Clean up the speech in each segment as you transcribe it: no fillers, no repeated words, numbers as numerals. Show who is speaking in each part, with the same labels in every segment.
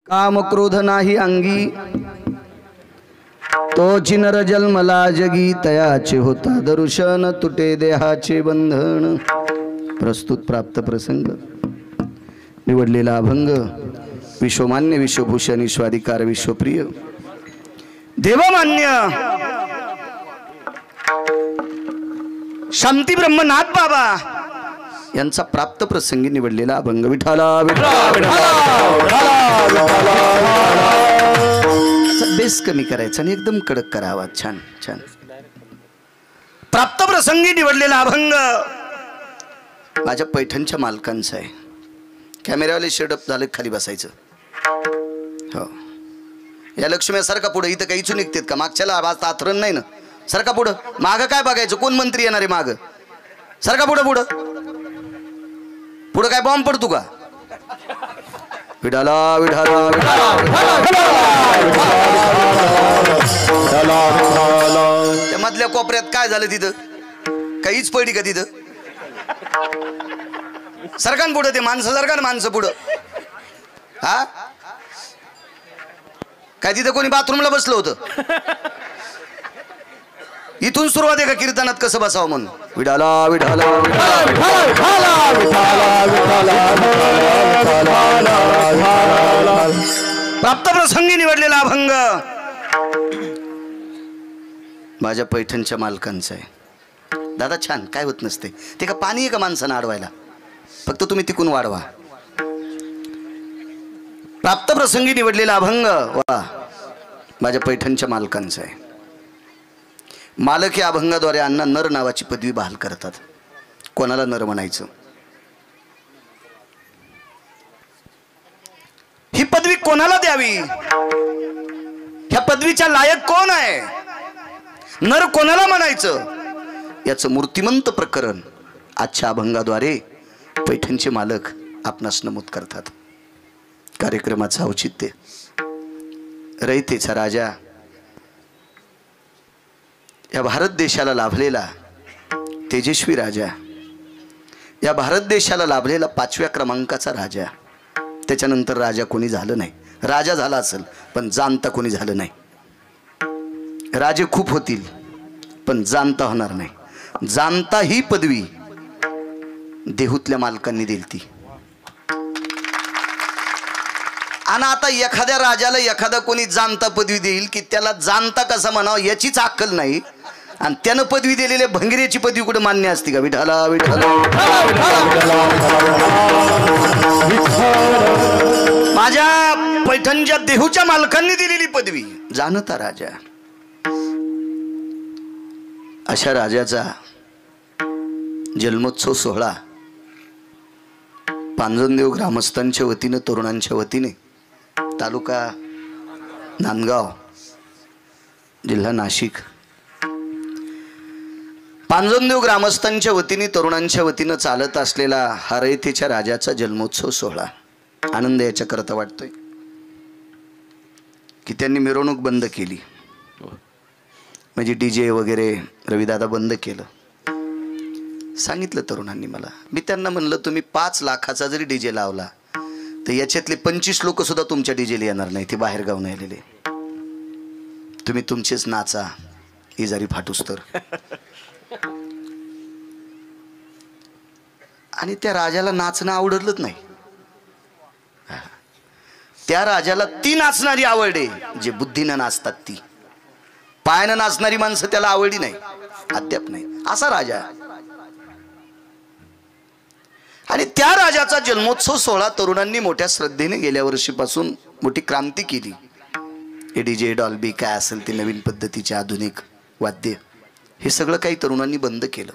Speaker 1: काम क्रोध नाही अंगी, तोची नर जन्मला जगी, तयाचे होता दर्शन, तुटे देहाचे बंधन। प्रस्तुत प्राप्त प्रसंग निवडलेला अभंग विश्वमान्य विश्वभूषण विश्वाधिकार विश्वप्रिय देवमान्य शांती ब्रह्मनाथ बाबा यांचा प्राप्त प्रसंगी निवडलेला अभंग विठाला बेस कमी करायचा आणि एकदम कडक करावा। छान छान प्राप्त प्रसंगी निवडलेला अभंग माझ्या पैठणच्या मालकांचा आहे। कॅमेरावाले शेडअप झाले, खाली बसायचं। हो या लक्ष्मी सारखा पुढे इथं काही इचू निघतात का? मागच्याला आवाज आथरण नाही ना, सारखा पुढं। माग काय बघायचं, कोण मंत्री येणार आहे माग? सारखा पुढं पुढं पुढं काय बॉम्ब पडतो का? विडाला विडाला त्या मधल्या कोपऱ्यात काय झालं तिथं? काहीच पडली का तिथं? सरकार पुढं ते माणसं, सरकार माणसं पुढं। हा काय तिथं कोणी बाथरूमला बसलं होतं? इथून सुरुवात आहे का कीर्तनात कसं बसावं म्हणून? विडाला विडाला प्राप्त प्रसंगी निवडलेला अभंग माझ्या पैठणच्या मालकांचा आहे। दादा छान, काय होत नसते ते का पाणी आहे का माणसानं अडवायला? फक्त तुम्ही तिकून वाढवा। प्राप्त प्रसंगी निवडलेला अभंग वा माझ्या पैठणच्या मालकांचा आहे। मालक या अभंगाद्वारे अण्णा नर नावाची पदवी बहाल करतात। कोणाला नर म्हणायचं? ही पदवी कोणाला द्यावी? ह्या पदवीच्या लायक कोण आहे? नर कोणाला म्हणायचं? याचं मूर्तिमंत प्रकरण आजच्या अभंगाद्वारे पैठणचे मालक आपणास नमूद करतात। कार्यक्रमाचं औचित्य रयतेचा राजा, या भारत देशाला लाभलेला तेजस्वी राजा, या भारत देशाला लाभलेला 5व्या क्रमांकाचा राजा। त्याच्यानंतर राजा कोणी झालं नाही। राजा झाला असेल पण जाणता कोणी झालं नाही। राजे खूप होतील पण जाणता होणार नाही। जाणता ही पदवी देहूतल्या मालकांनी दिलती। आणि आता एखाद्या राजाला एखादा कोणी जाणता पदवी देईल की त्याला जाणता कसा म्हणावं याचीच अक्कल नाही, आणि त्यानं पदवी दिलेल्या भंगीऱ्याची पदवी कुठे मान्य असते का? विठाला विठाला माझ्या पैठणच्या देहूच्या मालकांनी दिलेली पदवी जाणता राजा। अशा राजाचा जन्मोत्सव सोहळा पांजनदेव ग्रामस्थांच्या वतीने, तरुणांच्या वतीने, तालुका नांदगाव, जिल्हा नाशिक, पांजनदेव ग्रामस्थांच्या वतीने, तरुणांच्या वतीने चालत असलेला हा रयतेच्या राजाचा जन्मोत्सव सोहळा आनंद याच्या करता वाटतोय की त्यांनी मिरवणूक बंद केली, म्हणजे डीजे वगैरे रविदादा बंद केलं। सांगितलं तरुणांनी मला, मी त्यांना म्हणलं तुम्ही 5 लाखाचा जरी डीजे लावला तर याच्यातले 25 लोक सुद्धा तुमच्या डीजेला येणार नाही, ते बाहेर गावून आलेले। तुम्ही तुमचेच नाचा इजारी फाटूस तर। आणि त्या राजाला नाचणं आवडलंच नाही। त्या राजाला ती नाचणारी आवडे जे बुद्धीनं नाचतात, ती पायानं नाचणारी माणसं त्याला आवडली नाही, अद्याप नाही। असा राजा। आणि त्या राजाचा जन्मोत्सव सोहळा तरुणांनी मोठ्या श्रद्धेने गेल्या वर्षीपासून मोठी क्रांती केली। डीजे डॉल्बी काय असेल ते नवीन पद्धतीचे आधुनिक वाद्य हे सगळं काही तरुणांनी बंद केलं।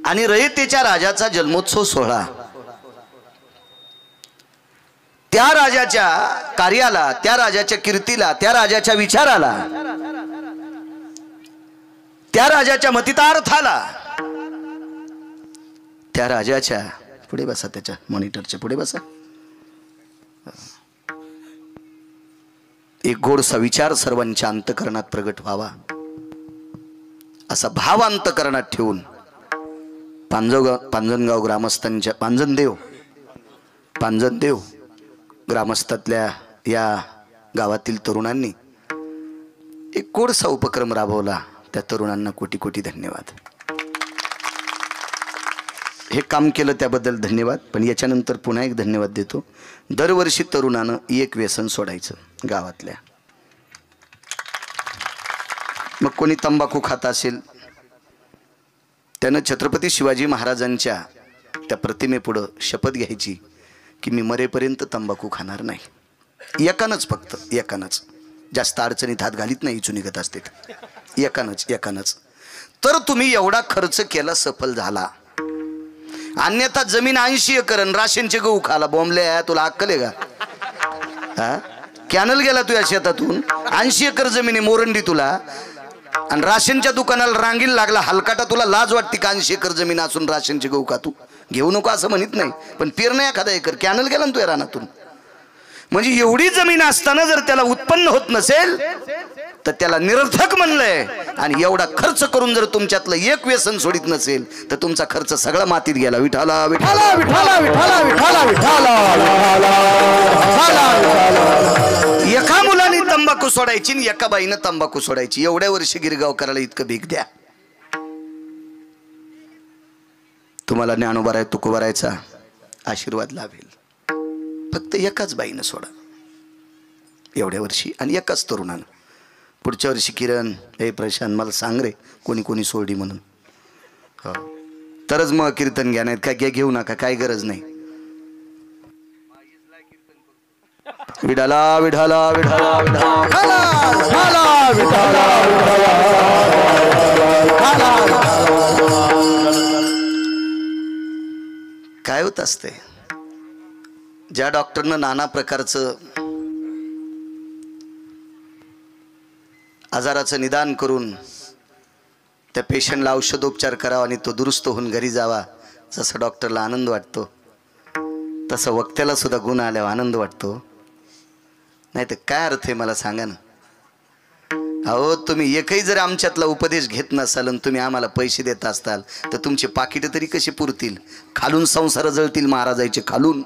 Speaker 1: आणि रयतेच्या राजाचा जन्मोत्सव सोहळा त्या राजाच्या कार्याला, त्या राजाच्या कीर्तीला, त्या राजाच्या विचाराला, त्या राजाच्या मतितार्थाला, त्या राजाच्या पुढे बसा, त्याच्या मॉनिटरच्या पुढे बसा, एक गोडसा विचार सर्वांच्या अंतकरणात प्रगट व्हावा असा भाव अंतकरणात ठेवून पांजनगाव ग्रामस्थांच्या पांजनदेव ग्रामस्थातल्या या गावातील तरुणांनी एक कोडसा उपक्रम राबवला, त्या तरुणांना कोटी कोटी धन्यवाद. हे काम केलं त्याबद्दल धन्यवाद. पण याच्यानंतर पुन्हा एक धन्यवाद देतो. दरवर्षी तरुणानं एक व्यसन सोडायचं गावातल्या. मग कोणी तंबाखू खात असेल त्यानं छत्रपती शिवाजी महाराजांच्या त्या प्रतिमेपुढं शपथ घ्यायची की मी मरेपर्यंत तंबाखू खाणार नाही. एकानंच, फक्त एकानंच, जास्त अडचणीत हात घालीत नाही, इचू निघत असते. एकानंच. तर तुम्ही एवढा खर्च केला, सफल झाला. अन्यथा जमीन 80 एकर राशनचे गहू खाला. बॉम्बले तुला अक्कल आहे का? कॅनल गेला तुझ्या शेतातून, 80 एकर जमीन मोरंडी तुला, आणि राशनच्या दुकानाला रांगील लागला हलकाटा. तुला लाज वाटते का? 80 एकर जमीन असून राशनचे गहू का तू घेऊ नको असं म्हणत नाही, पण पेरणं एखादा एकर, कॅनल गेला ना तुझ्या रानातून. म्हणजे एवढी जमीन असताना जर त्याला उत्पन्न होत नसेल तर त्याला निरर्थक म्हणलंय. आणि एवढा खर्च करून जर तुमच्यातलं एक व्यसन सोडित नसेल तर तुमचा खर्च सगळा मातीत गेला. विठाला विठाला विठाला विठाला विठाला विठाला. एका मुलाने तंबाखू सोडायची आणि एका बाईनं तंबाखू सोडायची. एवढ्या वर्षी गिरगावकराला इतकं भीक द्या. तुम्हाला ज्ञानोबाराय तुकोबारायचा आशीर्वाद लाभेल. फक्त एकाच बाईनं सोडा एवढ्या वर्षी, आणि एकाच तरुणानं. पुढच्या वर्षी किरण, हे प्रशांत, मला सांग रे कोणी कोणी सोडली म्हणून. हो, तरच मग कीर्तन घ्या, नाहीत काय घेऊ नका, काय गरज नाही. विठाला विठाला विठाला विठाला. काय होत असते, ज्या डॉक्टरनं नाना प्रकारचं आजाराचं निदान करून त्या पेशंटला औषधोपचार करावा आणि तो दुरुस्त होऊन घरी जावा, जसं डॉक्टरला आनंद वाटतो तसं वक्त्याला सुद्धा गुण आल्यावर आनंद वाटतो. नाही तर काय अर्थ आहे मला सांगा ना. अहो, तुम्ही एकही जर आमच्यातला उपदेश घेत नसाल आणि तुम्ही आम्हाला पैसे देत असताल तर तुमचे पाकिटे तरी कशी पुरतील? खालून संसार जळतील महाराजाचे खालून.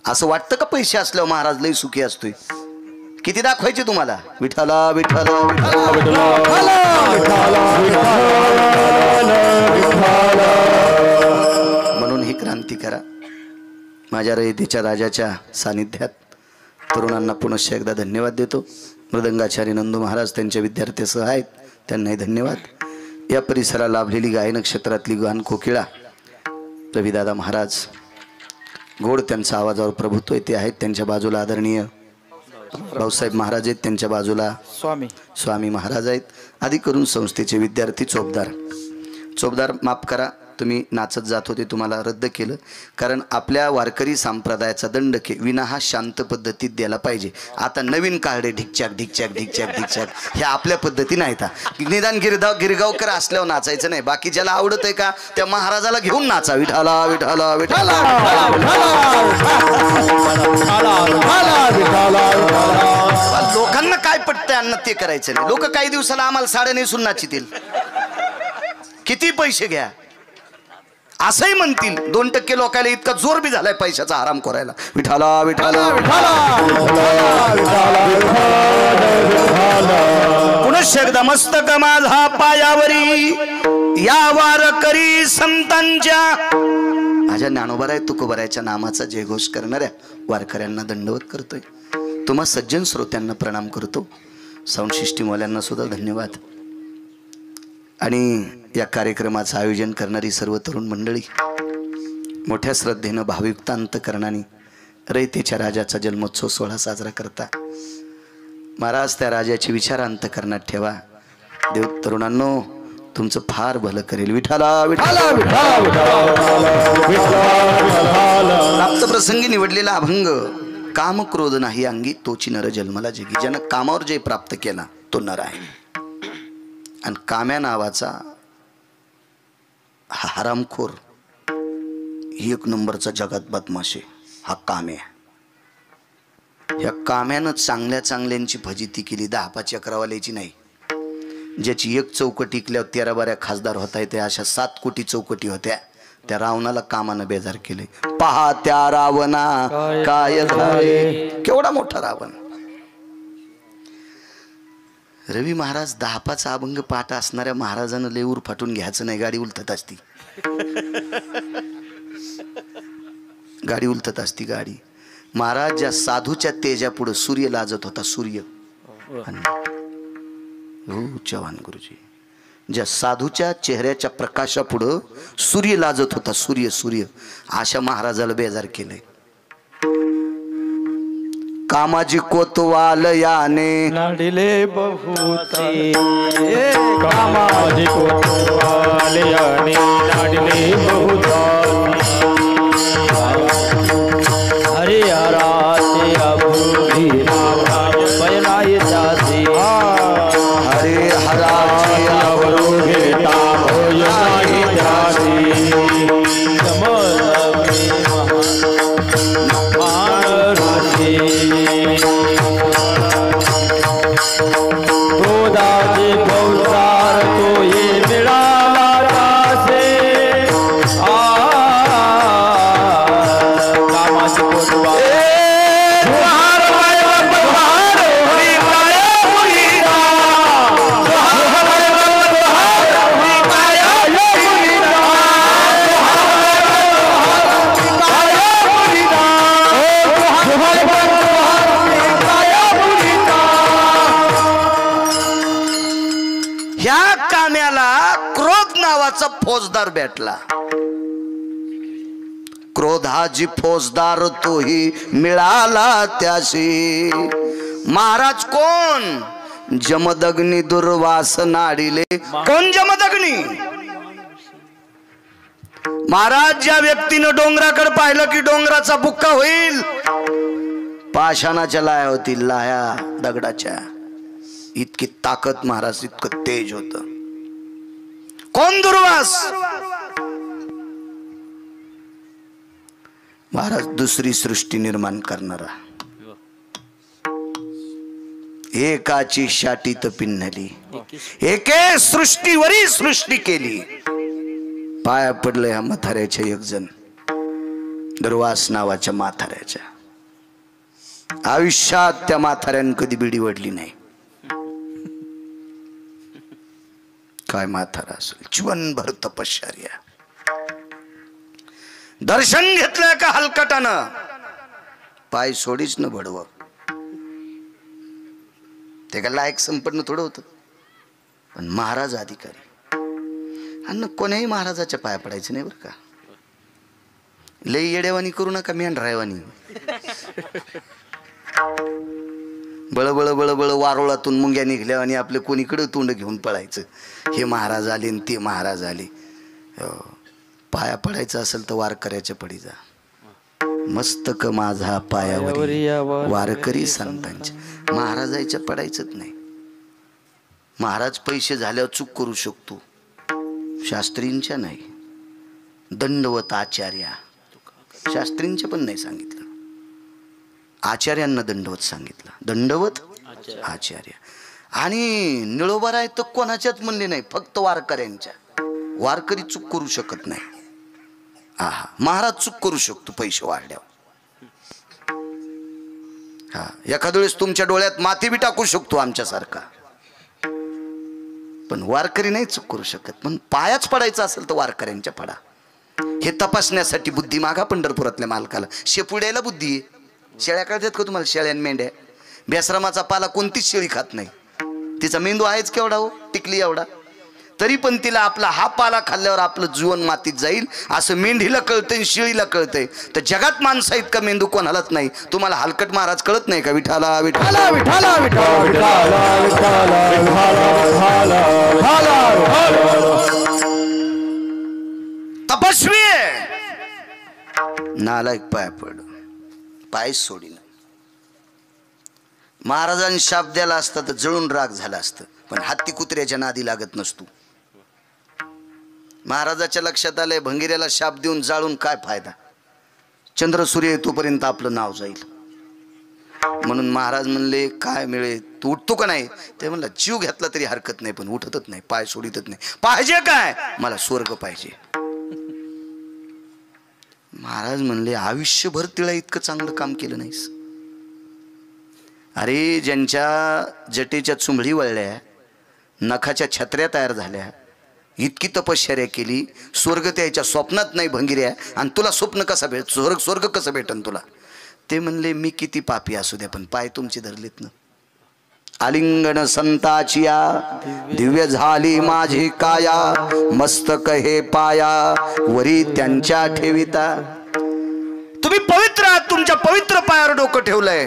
Speaker 1: असं वाटतं का पैसे असल्यावर महाराज लई सुखी असतोय? किती दाखवायचे तुम्हाला? विठाला विठाला म्हणून ही क्रांती करा. माझ्या रयतेच्या राजाच्या सानिध्यात तरुणांना पुनश्च एकदा धन्यवाद देतो. मृदंगाचार्य नंदू महाराज त्यांच्या विद्यार्थ्यासह आहेत, त्यांनाही धन्यवाद. या परिसराला लाभलेली गायन क्षेत्रातली गान कोकिळा रविदादा महाराज, गोड त्यांचा आवाजावर प्रभुत्व आहे, ते आहेत. त्यांच्या बाजूला आदरणीय भाऊसाहेब महाराज आहेत, त्यांच्या बाजूला स्वामी महाराज आहेत. आदी करून संस्थेचे विद्यार्थी. चोपदार माफ करा, तुम्ही नाचत जात होते, तुम्हाला रद्द केलं. कारण आपल्या वारकरी संप्रदायाचा दंडके विना हा शांत पद्धतीत द्यायला पाहिजे. आता नवीन काढे ढिकचॅक ढिकचॅक ढिकचॅक ढिकचॅक हे आपल्या पद्धती नाहीत. निदान गिरगावकर असल्यावर नाचायचं नाही. बाकी ज्याला आवडत आहे का त्या महाराजाला घेऊन नाचा. विठाला विठाला विठाला. लोकांना काय पटतंय अन्न ते करायचं नाही. लोक काही दिवसाला आम्हाला साड्या नेसून नाचितील, किती पैसे घ्या असंही म्हणतील. 2% लोकांना इतका जोर बी झालाय पैशाचा आराम करायला. विठाला विठाला पुनश्च एकदा मस्तक माझा पायावरी या वारकरी संतांच्या, माझ्या ज्ञानोबाराय तुकोबारायच्या नामाचा जयघोष करणाऱ्या वारकऱ्यांना दंडवत करतोय. तुम्हा सज्जन श्रोत्यांना प्रणाम करतो. साऊंड सिस्टीमवाल्यांना सुद्धा धन्यवाद. आणि या कार्यक्रमाचं आयोजन करणारी सर्व तरुण मंडळी, मोठ्या श्रद्धेनं भावयुक्त अंतकरणाने रयतेच्या राजाचा जन्मोत्सव सोहळा साजरा करता. महाराज त्या राजाचे विचार अंतकरणात ठेवा. देव तरुणांनो तुमचं फार भलं करेल. विठाला विठाला प्राप्त प्रसंगी निवडलेला अभंग. काम क्रोध नाही अंगी तोची नर जन्मला जगी. ज्यानं कामावर जय प्राप्त केला तो नर आहे. आणि काम्या नावाचा हा हरामखोर, एक नंबरचा जगात बदमाश आहे हा काम्या. ह्या काम्यानं चांगल्या चांगल्यांची फजिती केली, 10-5 अकरावाल्याची नाही. ज्याची एक चौकटी टिकल्यावर 13-12 खासदार होता येते, अशा 7 कोटी चौकटी होत्या. त्या रावणाला कामानं बेजार केले. पहा त्या रावणा काय झाले. केवढा मोठा रावण. रवी महाराज 10-5 अभंग पाठ असणाऱ्या महाराजानं लेऊर फाटून घ्यायचं नाही. गाडी उलटत असती. गाडी उलटत असती गाडी. महाराज ज्या साधूच्या तेजा पुढे सूर्य लाजत होता. सूर्य हो चव्हाण गुरुजी. ज्या साधूच्या चेहऱ्याच्या प्रकाशापुढं सूर्य लाजत होता. सूर्य सूर्य अशा महाराजाला बेजार केलंय. कामाजी कोतवाल याने
Speaker 2: लाडिले बहुती. कामाजी कोतवाल याने लाडिले बहुती. हरे हराचे अभूरी बयनाई जाती.
Speaker 1: हरे हराचे
Speaker 2: अवरोधे ताभोयनाई जाती. क्रोधाचे गौसार तो ये मिळाला रासे. कामाचे कोतवाल
Speaker 1: फौजदार भेटला. क्रोधाजी फौजदार तोही मिळाला त्याशी. महाराज कोण. जमदग्नी दुर्वास नाडिले. कोण जमदग्नी. महाराज ज्या व्यक्तीनं डोंगराकडे पाहिलं की डोंगराचा बुक्का होईल. पाषाणाच्या लाया होती. लाया दगडाच्या. इतकी ताकद महाराज. इतकं तेज होत. कोण दुर्वास. महाराज दुसरी सृष्टी निर्माण करणारा. एकाची शाटीत पिन्हली. एके सृष्टीवरी सृष्टी केली. पाया पडले ह्या म्हाताऱ्याच्या एक जण. दुर्वास नावाच्या म्हाताऱ्याच्या. आयुष्यात त्या म्हाताऱ्यानं कधी बिडी वडली नाही. काय म्हातारा असेल. जीवनभर तपश्चर्या. दर्शन घेतलंय का हलकटानं. पाय सोडीच न बडव. ते का लायक संपन्न थोडं होतं. पण महाराज अधिकारी. आणि कोण्याही महाराजाच्या पाया पडायचं नाही बरं का. लई येडेवानी करू नका. मेंढरायवानी. बळबळ बळबळ वारोळातून मुंग्या निघल्या आणि आपले कोणीकडे तोंड घेऊन पळायचं. हे महाराज आले आणि ते महाराज आले. पाया पडायचं असेल तर वारकऱ्याच्या पडी जा. मस्तक माझा पायावरी वारकरी संतांच्या. महाराजाच्या पडायचंच नाही. महाराज पैसे झाल्यावर चूक करू शकतो. शास्त्रींच्या नाही. दंडवत आचार्या. शास्त्रींच्या पण नाही सांगितलं. आचार्यांना दंडवत सांगितलं. दंडवत आचार्य. आणि निळोबार आहे तर कोणाच्याच म्हणले नाही. फक्त वारकऱ्यांच्या. वारकरी चूक करू शकत नाही. आहा. महाराज चूक करू शकतो पैसे वाढल्यावर. हा. एखाद्या वेळेस तुमच्या डोळ्यात माती बी टाकू शकतो आमच्यासारखा. पण वारकरी नाही चूक करू शकत. पण पायाच पडायचं असेल तर वारकऱ्यांच्या पडा. हे तपासण्यासाठी बुद्धी मागा पंढरपुरातल्या मालकाला. शेपुड्याला बुद्धी आहे. शेळ्या कळतात का तुम्हाला. शेळ्या मेंढ्या. बेसरामाचा पाला कोणतीच शेळी खात नाही. तिचा मेंदू आहेच केवढा हो. टिकली एवढा. तरी पण तिला आपला हा पाला खाल्ल्यावर आपलं जीवन मातीत जाईल असं मेंढीला कळतंय. शेळीला कळतंय. तर जगात माणसा इतका मेंदू कोणालाच नाही. तुम्हाला हलकट महाराज कळत नाही का. विठाला विठाला विठाला तपस्वी नालायक. पाय पड. पाय सोडीन. महाराजांनी शाप द्याला असता तर जळून राग झाला असतं. पण हत्ती कुत्र्याच्या नादी लागत नसतो. महाराजाच्या लक्षात आलंय भंगिऱ्याला शाप देऊन जाळून काय फायदा. चंद्र सूर्य येतोपर्यंत आपलं नाव जाईल. म्हणून महाराज म्हणले काय मिळेल. तू उठतो का नाही. ते म्हणलं जीव घेतला तरी हरकत नाही पण उठतच नाही. पाय सोडितच नाही. पाहिजे काय. मला स्वर्ग पाहिजे. महाराज म्हणले आयुष्यभर तिला इतकं चांगलं काम केलं नाहीस. अरे ज्यांच्या जटेच्या चुंबळी वळल्या, नखाच्या छत्र्या तयार झाल्या, इतकी तपश्चर्या केली, स्वर्ग त्याच्या स्वप्नात नाही भंगिऱ्या, आणि तुला स्वप्न कसं भेट, स्वर्ग कसं भेटन तुला. ते म्हणले मी किती पापी असू द्या पण पाय तुमचे धरलेत ना. आलिंगन संताचिया दिव्य झाली माझी काया, मस्तक हे पाया वरी त्यांच्या ठेविता. तुम्ही पवित्र आहात, तुमच्या पवित्र पायावर डोकं ठेवलंय,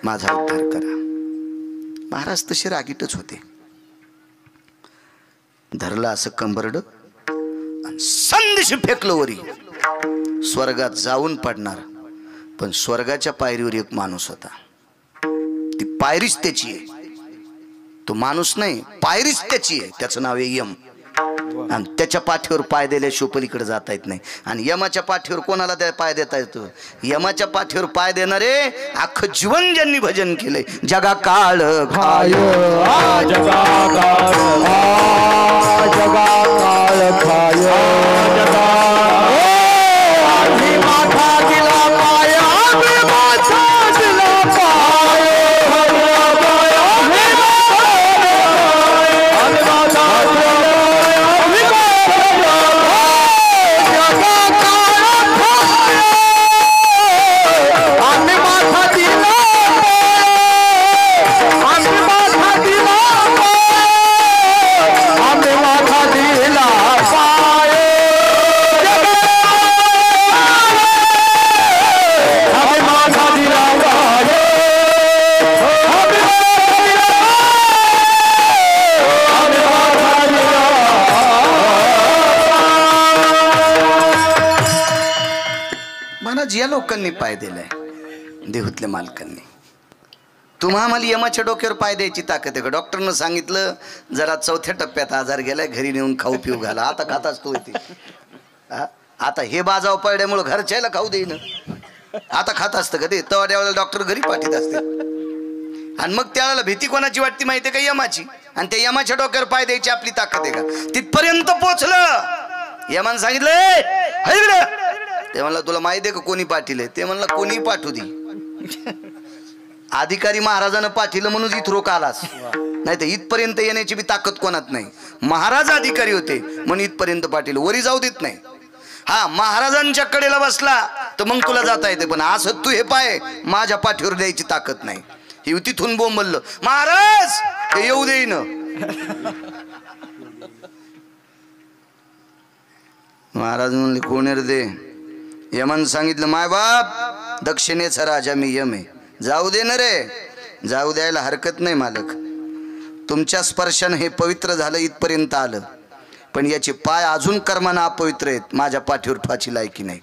Speaker 1: माझा उद्धार करा. महाराज तसे रागीटच होते. धरलं असं कंबरड आणि संदेश फेकलं वरी. स्वर्गात जाऊन पडणार, पण स्वर्गाच्या पायरीवर एक माणूस होता. ती पायरीच त्याची आहे, तो माणूस नाही, पायरीच त्याची आहे. त्याचं नाव आहे यम. आणि त्याच्या पाठीवर पाय दिल्याशिवाय पलीकडे जाता येत नाही. आणि यमाच्या पाठीवर कोणाला त्या पाय देता येतो? यमाच्या पाठीवर पाय देणारे अख्खं जीवन ज्यांनी भजन केलंय. जगा काळ खाय,
Speaker 2: जगा काळ खाय, जगा माथा दिला पाय, माथा दिला पाय,
Speaker 1: या लोकांनी पाय दिलाय, देहूतल्या मालकांनी. तुम्हा आम्हाला यमाच्या डोक्यावर पाय द्यायची ताकद आहे का? डॉक्टरनं सांगितलं जरा चौथ्या टप्प्यात आजार गेलाय, घरी नेऊन खाऊ पिऊ घाला. आता खाताच तो येते. आता हे बाजाव पडल्यामुळं घरच्याला खाऊ देईन. आता खात असतं का ते? तेव्हा त्यावेळेला डॉक्टर घरी पाठीत असते. आणि मग त्यावेळेला भीती कोणाची वाटते माहिती आहे का? यमाची. आणि त्या यमाच्या डोक्यावर पाय द्यायची आपली ताकद आहे का? तिथपर्यंत पोचलं. यमानं सांगितलं ते म्हणलं तुला माहिती आहे का कोणी पाठीलंय? ते म्हणलं कोणी पाठवू दे. अधिकारी महाराजानं पाठीलं म्हणून इथं रोक आलास, नाही तर इथपर्यंत येण्याची बी ताकद कोणात नाही. महाराज अधिकारी होते म्हणून इथपर्यंत पाठीलं, वरी जाऊ देत नाही. हा महाराजांच्या कडेला बसला तर मग तुला जाता येते, पण असं तू हे पाय माझ्या पाठीवर द्यायची ताकद नाही. हे तिथून बोंबललं महाराज हे येऊ देईन. महाराज म्हणले कोण रे दे? यमन सांगितलं माय बाप दक्षिणेचा राजा मी यम आहे, जाऊ दे ना रे. जाऊ द्यायला हरकत नाही मालक, तुमच्या स्पर्शानं हे पवित्र झालं, इथपर्यंत आलं, पण याचे पाय अजून कर्मानं अपवित्र आहेत, माझ्या पाठीवर ठेवायची लायकी नाही.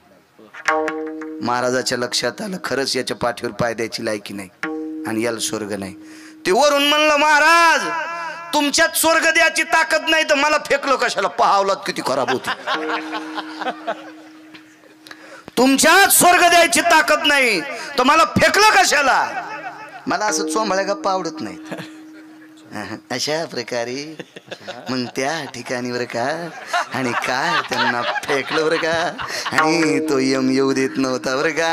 Speaker 1: महाराजाच्या लक्षात आलं खरंच याच्या पाठीवर पाय द्यायची लायकी नाही आणि याला स्वर्ग नाही. ते वरून म्हणलं महाराज तुमच्यात स्वर्ग द्यायची ताकद नाही तर मला फेकलं कशाला? पाहावलात किती खराब होती. तुमच्यात स्वर्ग द्यायची ताकद नाही तर मला फेकलं कशाला? मला असं चोंबळ्या गप्पा आवडत नाही. अशा प्रकारे मग त्या ठिकाणी बरं का, आणि काय त्यांना फेकलं बरं का, आणि तो यम येऊ देत नव्हता बरं का,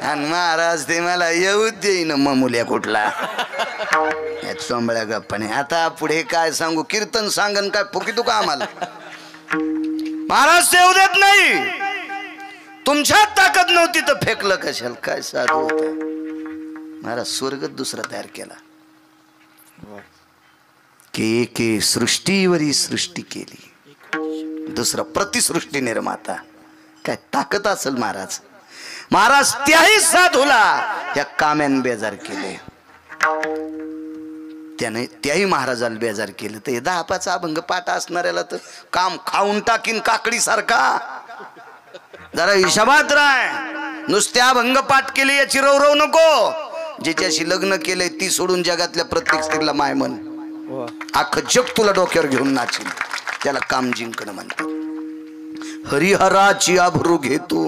Speaker 1: आणि महाराज ते मला येऊ देईन ममुल्या कुठला. या चोंबळ्या गप्पाने आता पुढे काय सांगू? कीर्तन सांगन काय फुकी तू का आम्हाला? महाराज ते येऊ देत नाही, तुमच्यात ताकद नव्हती तर फेकलं कशाला? काय साधू होता. महाराज स्वर्ग दुसरा तयार केला की एके सृष्टीवरी सृष्टी केली, दुसरा प्रतिसृष्टी निर्माता. काय ताकद असेल महाराज. महाराज त्याही साधूला या काम्यान बेजार केले, त्याने त्याही महाराजाला बेजार केलं. तर हे 10 अभंग पाठ असणाऱ्याला तर काम खाऊन टाकीन काकडी सारखा. जरा हिशोबात राह. नुसत्या अभंग पाठ केले याची रवरव नको. जिच्याशी लग्न केलंय ती सोडून जगातल्या प्रत्येक स्त्रीला माय म्हण. अख्खं जग तुला डोक्यावर घेऊन नाचील. त्याला काम जिंकणं म्हणतात. हरिहराची आभरू घेतो.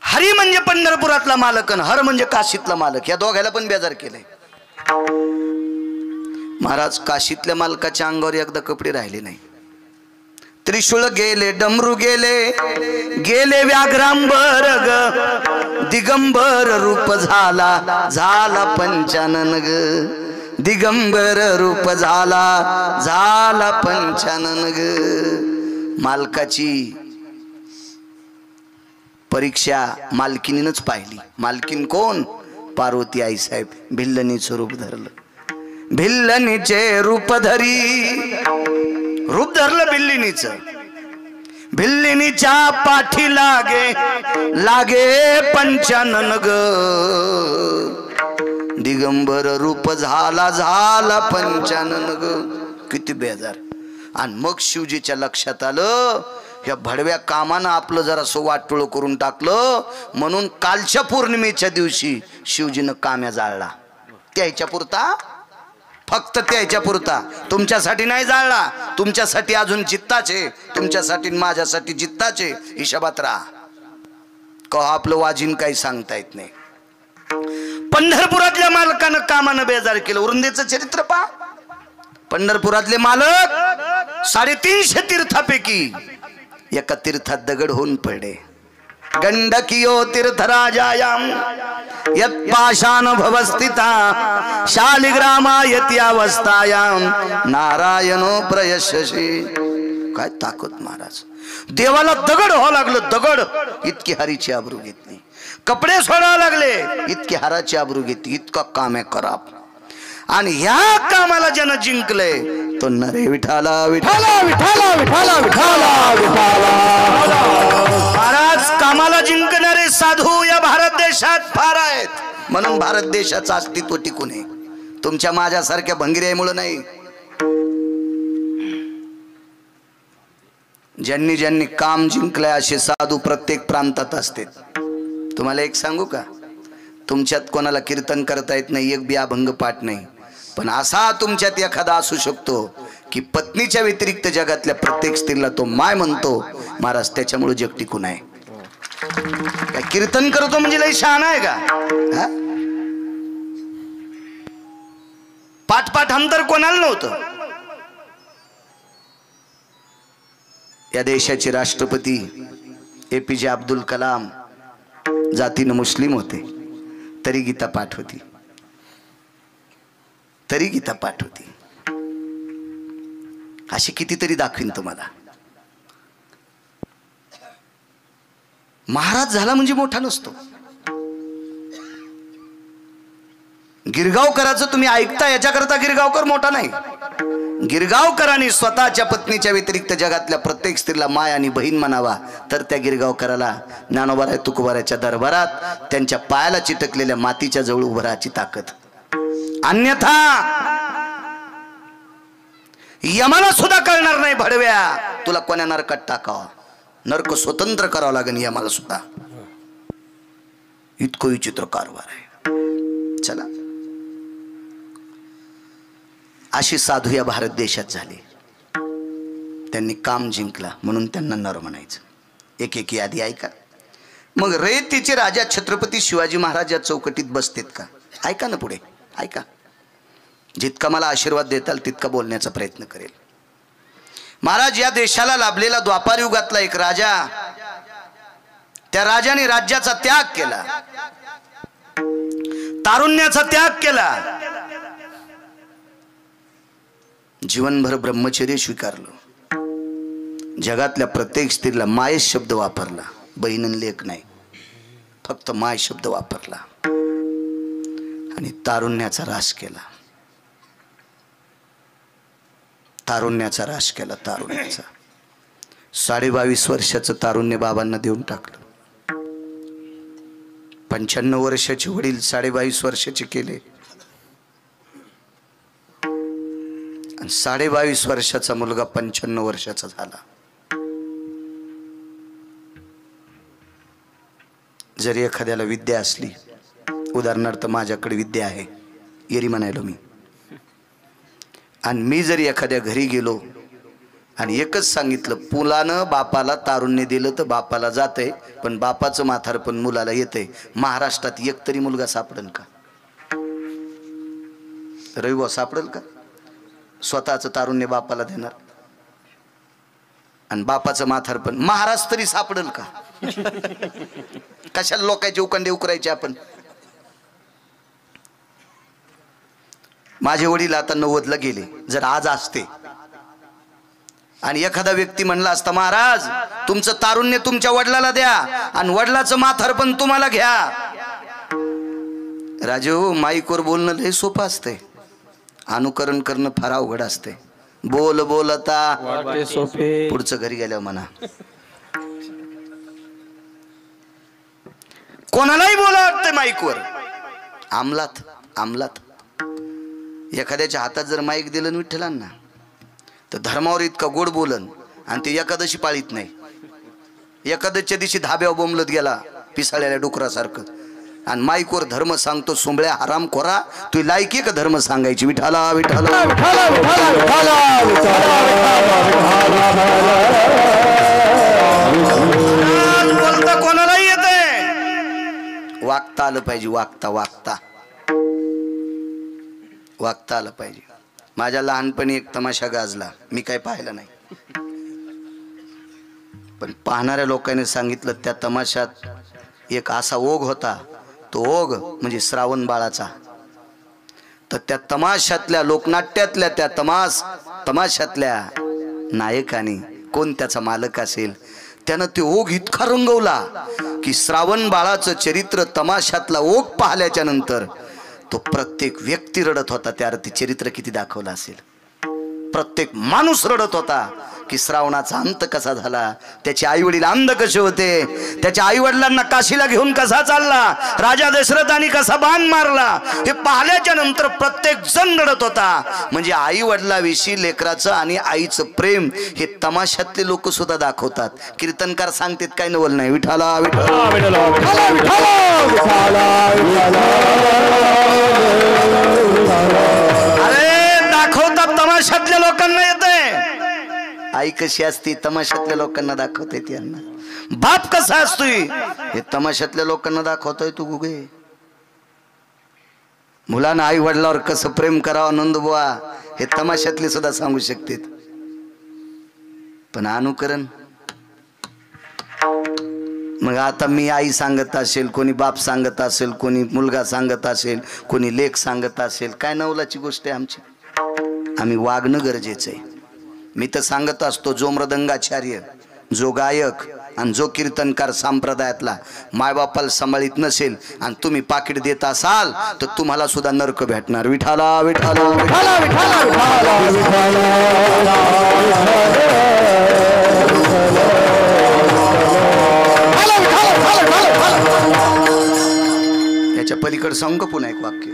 Speaker 1: हरी म्हणजे पंढरपुरातला मालक आणि हर म्हणजे काशीतला मालक. या दोघायला पण बेजार केलंय. महाराज काशीतल्या मालकाच्या अंगावर एकदा कपडे राहिले नाही त्रिशूळ गेले डमरू गेले गेले व्याघ्रांबर ग दिगंबर रूप झाला झाला पंचानन ग दिगंबर रूप झाला झाला पंचानन ग मालकाची परीक्षा मालकिनीनच पाहिली. मालकीन कोण? पार्वती आई साहेब. भिल्लनीचं रूप धरलं. भिल्लनीचे रूप धरी रूप धरलं भिल्लिनीचं. भिल्लिनीच्या पाठी लागे लागे पंचानन ग दिगंबर रूप झाला झाला पंचानन ग. किती बेजार. आणि मग शिवजीच्या लक्षात आलं ह्या भडव्या कामानं आपलं जरा वाटोळ करून टाकलं. म्हणून कालच्या पौर्णिमेच्या दिवशी शिवजीनं काम्या जाळला. त्याच्या पुरता, फक्त त्याच्या पुरता. तुमच्यासाठी नाही जाळला. तुमच्यासाठी अजून जित्ताचे, तुमच्यासाठी माझ्यासाठी जित्ताचे. हिशोबात राहा. कहा आपलं वाजीन काही सांगता येत नाही. पंढरपुरातल्या मालकानं कामानं बेजार केलं. वृंदेचं चरित्र पहा. पंढरपुरातले मालक 350 तीर्थापैकी एका तीर्थात दगड होऊन पडले. गंडकियो तीर्थराजायाम यत पाषाण भवस्थिता शालिग्रामायती अवस्थायाम नारायणो प्रयशशी. काय ताकद महाराज. देवाला दगड व्हावं लागलं. दगड इतकी हरीची आबरू घेतली. कपडे सोडावे लागले इतकी हाराची आबरू घेतली. इतका काम आहे खराब. आणि ह्या कामाला ज्यानं जिंकले तो नरे विठाला विठाला विठाला विठाला विठाला विठाला. महाराज कामाला जिंकणारे साधू या भारत देशात फार आहेत. म्हणून भारत देशाचं अस्तित्व टिकून आहे. तुमच्या माझ्यासारख्या भंगिऱ्यामुळे नाही. ज्यांनी ज्यांनी काम जिंकलंय असे साधू प्रत्येक प्रांतात असतात. तुम्हाला एक सांगू का? तुमच्यात कोणाला कीर्तन करता येत नाही, एक बी अभंग पाठ नाही, पण असा तुमच्यात एखादा असू शकतो की पत्नीच्या व्यतिरिक्त जगातल्या प्रत्येक स्त्रीला तो माय म्हणतो. महाराज त्याच्यामुळे जग टिकून आहे. काय कीर्तन करतो म्हणजे लई शहाणा आहे का? पाठ पाठ अंतर कोणाला नव्हतं. या देशाचे राष्ट्रपती APJ अब्दुल कलाम जातीनं मुस्लिम होते, तरी गीता पाठ होती. तरी गीता पाठ होती. अशी कितीतरी दाखवीन तुम्हाला. महाराज झाला म्हणजे मोठा नसतो. गिरगावकराचं तुम्ही ऐकता याच्याकरता गिरगावकर मोठा नाही. गिरगावकरांनी स्वतःच्या पत्नीच्या व्यतिरिक्त जगातल्या प्रत्येक स्त्रीला माय आणि बहीण म्हणावा, तर त्या गिरगावकराला ज्ञानोबाराय तुकोबारायच्या दरबारात त्यांच्या पायाला चिटकलेल्या मातीच्या जवळ उभं राहायची ताकद. अन्यथा यमाला सुद्धा कळणार नाही भडव्या तुला कोण्या नरकात टाकावा. नरक स्वतंत्र करावं लागेल यमाला सुद्धा. इतकं विचित्र कारभार आहे. चला, अशी साधू या भारत देशात झाले. त्यांनी काम जिंकला म्हणून त्यांना नर म्हणायचं. एक एक यादी ऐका. मग रेतीचे राजा छत्रपती शिवाजी महाराज या चौकटीत बसतेत का? ऐका ना पुढे, ऐका. जितका मला आशीर्वाद देताल तितका बोलण्याचा प्रयत्न करेल. महाराज, या देशाला लाभलेला द्वापार युगातला एक राजा, त्या राजाने राज्याचा त्याग केला, तारुण्याचा त्याग केला, जीवनभर ब्रह्मचर्य स्वीकारलं. जगातल्या प्रत्येक स्त्रीला माय शब्द वापरला, बहीण लेख नाही, फक्त माय शब्द वापरला आणि तारुण्याचा रास केला. तारुण्याचा रास केला. तारुण्याचा 22.5 वर्षाचं तारुण्य बाबांना देऊन टाकलं. 95 वर्षाचे वडील 22.5 वर्षाचे केले आणि 22.5 वर्षाचा मुलगा 95 वर्षाचा झाला. जरी एखाद्याला विद्या असली, उदाहरणार्थ माझ्याकडे विद्या आहे, येरी म्हणायलो मी, आणि मी जरी एखाद्या घरी गेलो आणि एकच सांगितलं, मुलानं बापाला तारुण्य दिलं तर बापाला जातंय, पण बापाचं म्हातारपण मुलाला येतंय, महाराष्ट्रात एक तरी मुलगा सापडेल का? रविवार सापडेल का स्वतःचं तारुण्य बापाला देणार? आणि बापाचं म्हातारपण. महाराज तरी सापडेल का? कशाला लोकांचे उकंडे उकरायचे आपण. माझे वडील आता 90ला गेले. जर आज असते आणि एखादा व्यक्ती म्हणला असता महाराज तुमचं तारुण्य तुमच्या वडिलाला द्या आणि वडिलाचं म्हातारपण तुम्हाला घ्या. राजू माईकवर बोलणं लय सोपं असतंय, अनुकरण करणं फार अवघड असते. बोल बोलता
Speaker 2: सोपे
Speaker 1: पुढचं घरी गेल्यावर म्हणा. कोणालाही बोला वाटतंय माईकवर. अंमलात अंमलात एखाद्याच्या हातात जर माईक दिलं विठ्ठलांना तर धर्मावर इतका गोड बोलन आणि ते एकादशी पाळीत नाही. एकादशीच्या दिवशी धाब्यावर बोंबलत गेला पिसाळ्याला डुकरासारखं आणि माईकवर धर्म सांगतो. सोंबळ्या हराम खोरा तू लायकी का धर्म सांगायची? विठाला विठाला बोलता कोणालाही येते. वागता आलं पाहिजे. वागता वागता वागता आलं पाहिजे. माझ्या लहानपणी एक तमाशा गाजला, मी काही पाहिला नाही, पण पाहणाऱ्या लोकांनी सांगितलं त्या तमाशात एक असा ओघ होता. तो ओघ म्हणजे श्रावण बाळाचा. तर त्या तमाशातल्या लोकनाट्यातल्या त्या तमाशातल्या नायकाने कोण त्याचा मालक असेल त्यानं ते ओघ इतका रंगवला की श्रावण बाळाचं चरित्र तमाशातला ओघ पाहिल्याच्या नंतर तो प्रत्येक व्यक्ती रडत होता. त्या अर्थी चरित्र किती दाखवलं असेल. प्रत्येक माणूस रडत होता की श्रावणाचा अंत कसा झाला, त्याचे आई वडील अंध कसे होते, त्याच्या आई वडिलांना काशीला घेऊन कसा चालला, राजा दशरथाने कसा बाण मारला, हे पाहिल्याच्या नंतर प्रत्येक जण रडत होता. म्हणजे आई वडिलाविषयी लेकराचं आणि आईचं प्रेम हे तमाशातले लोक सुद्धा दाखवतात. कीर्तनकार सांगतात काय नवल नाही. विठाला विठाला अरे दाखवतात तमाशातल्या लोकांना येते. आई कशी असती तमाशातल्या लोकांना दाखवते. त्यांना बाप कसा असतोय हे तमाशातल्या लोकांना दाखवतोय. तू गुगे मुलांना आई वडिलावर कसं प्रेम करावं नंद बुवा हे तमाशातले सुद्धा सांगू शकते. पण अनुकरण मग आता मी आई सांगत असेल, कोणी बाप सांगत असेल, कोणी मुलगा सांगत असेल, कोणी लेख सांगत असेल, काय नवलाची गोष्ट आहे आमची. आम्ही वागणं गरजेचं आहे. मी तर सांगत असतो जो मृदंगाचार्य, जो गायक आणि जो कीर्तनकार संप्रदायातला मायबापाला सांभाळीत नसेल आणि तुम्ही पाकिट देत असाल तर तुम्हाला सुद्धा नरक भेटणार. विठाला विठाला विठाला याच्या पलीकडे सांग पुन्हा एक वाक्य.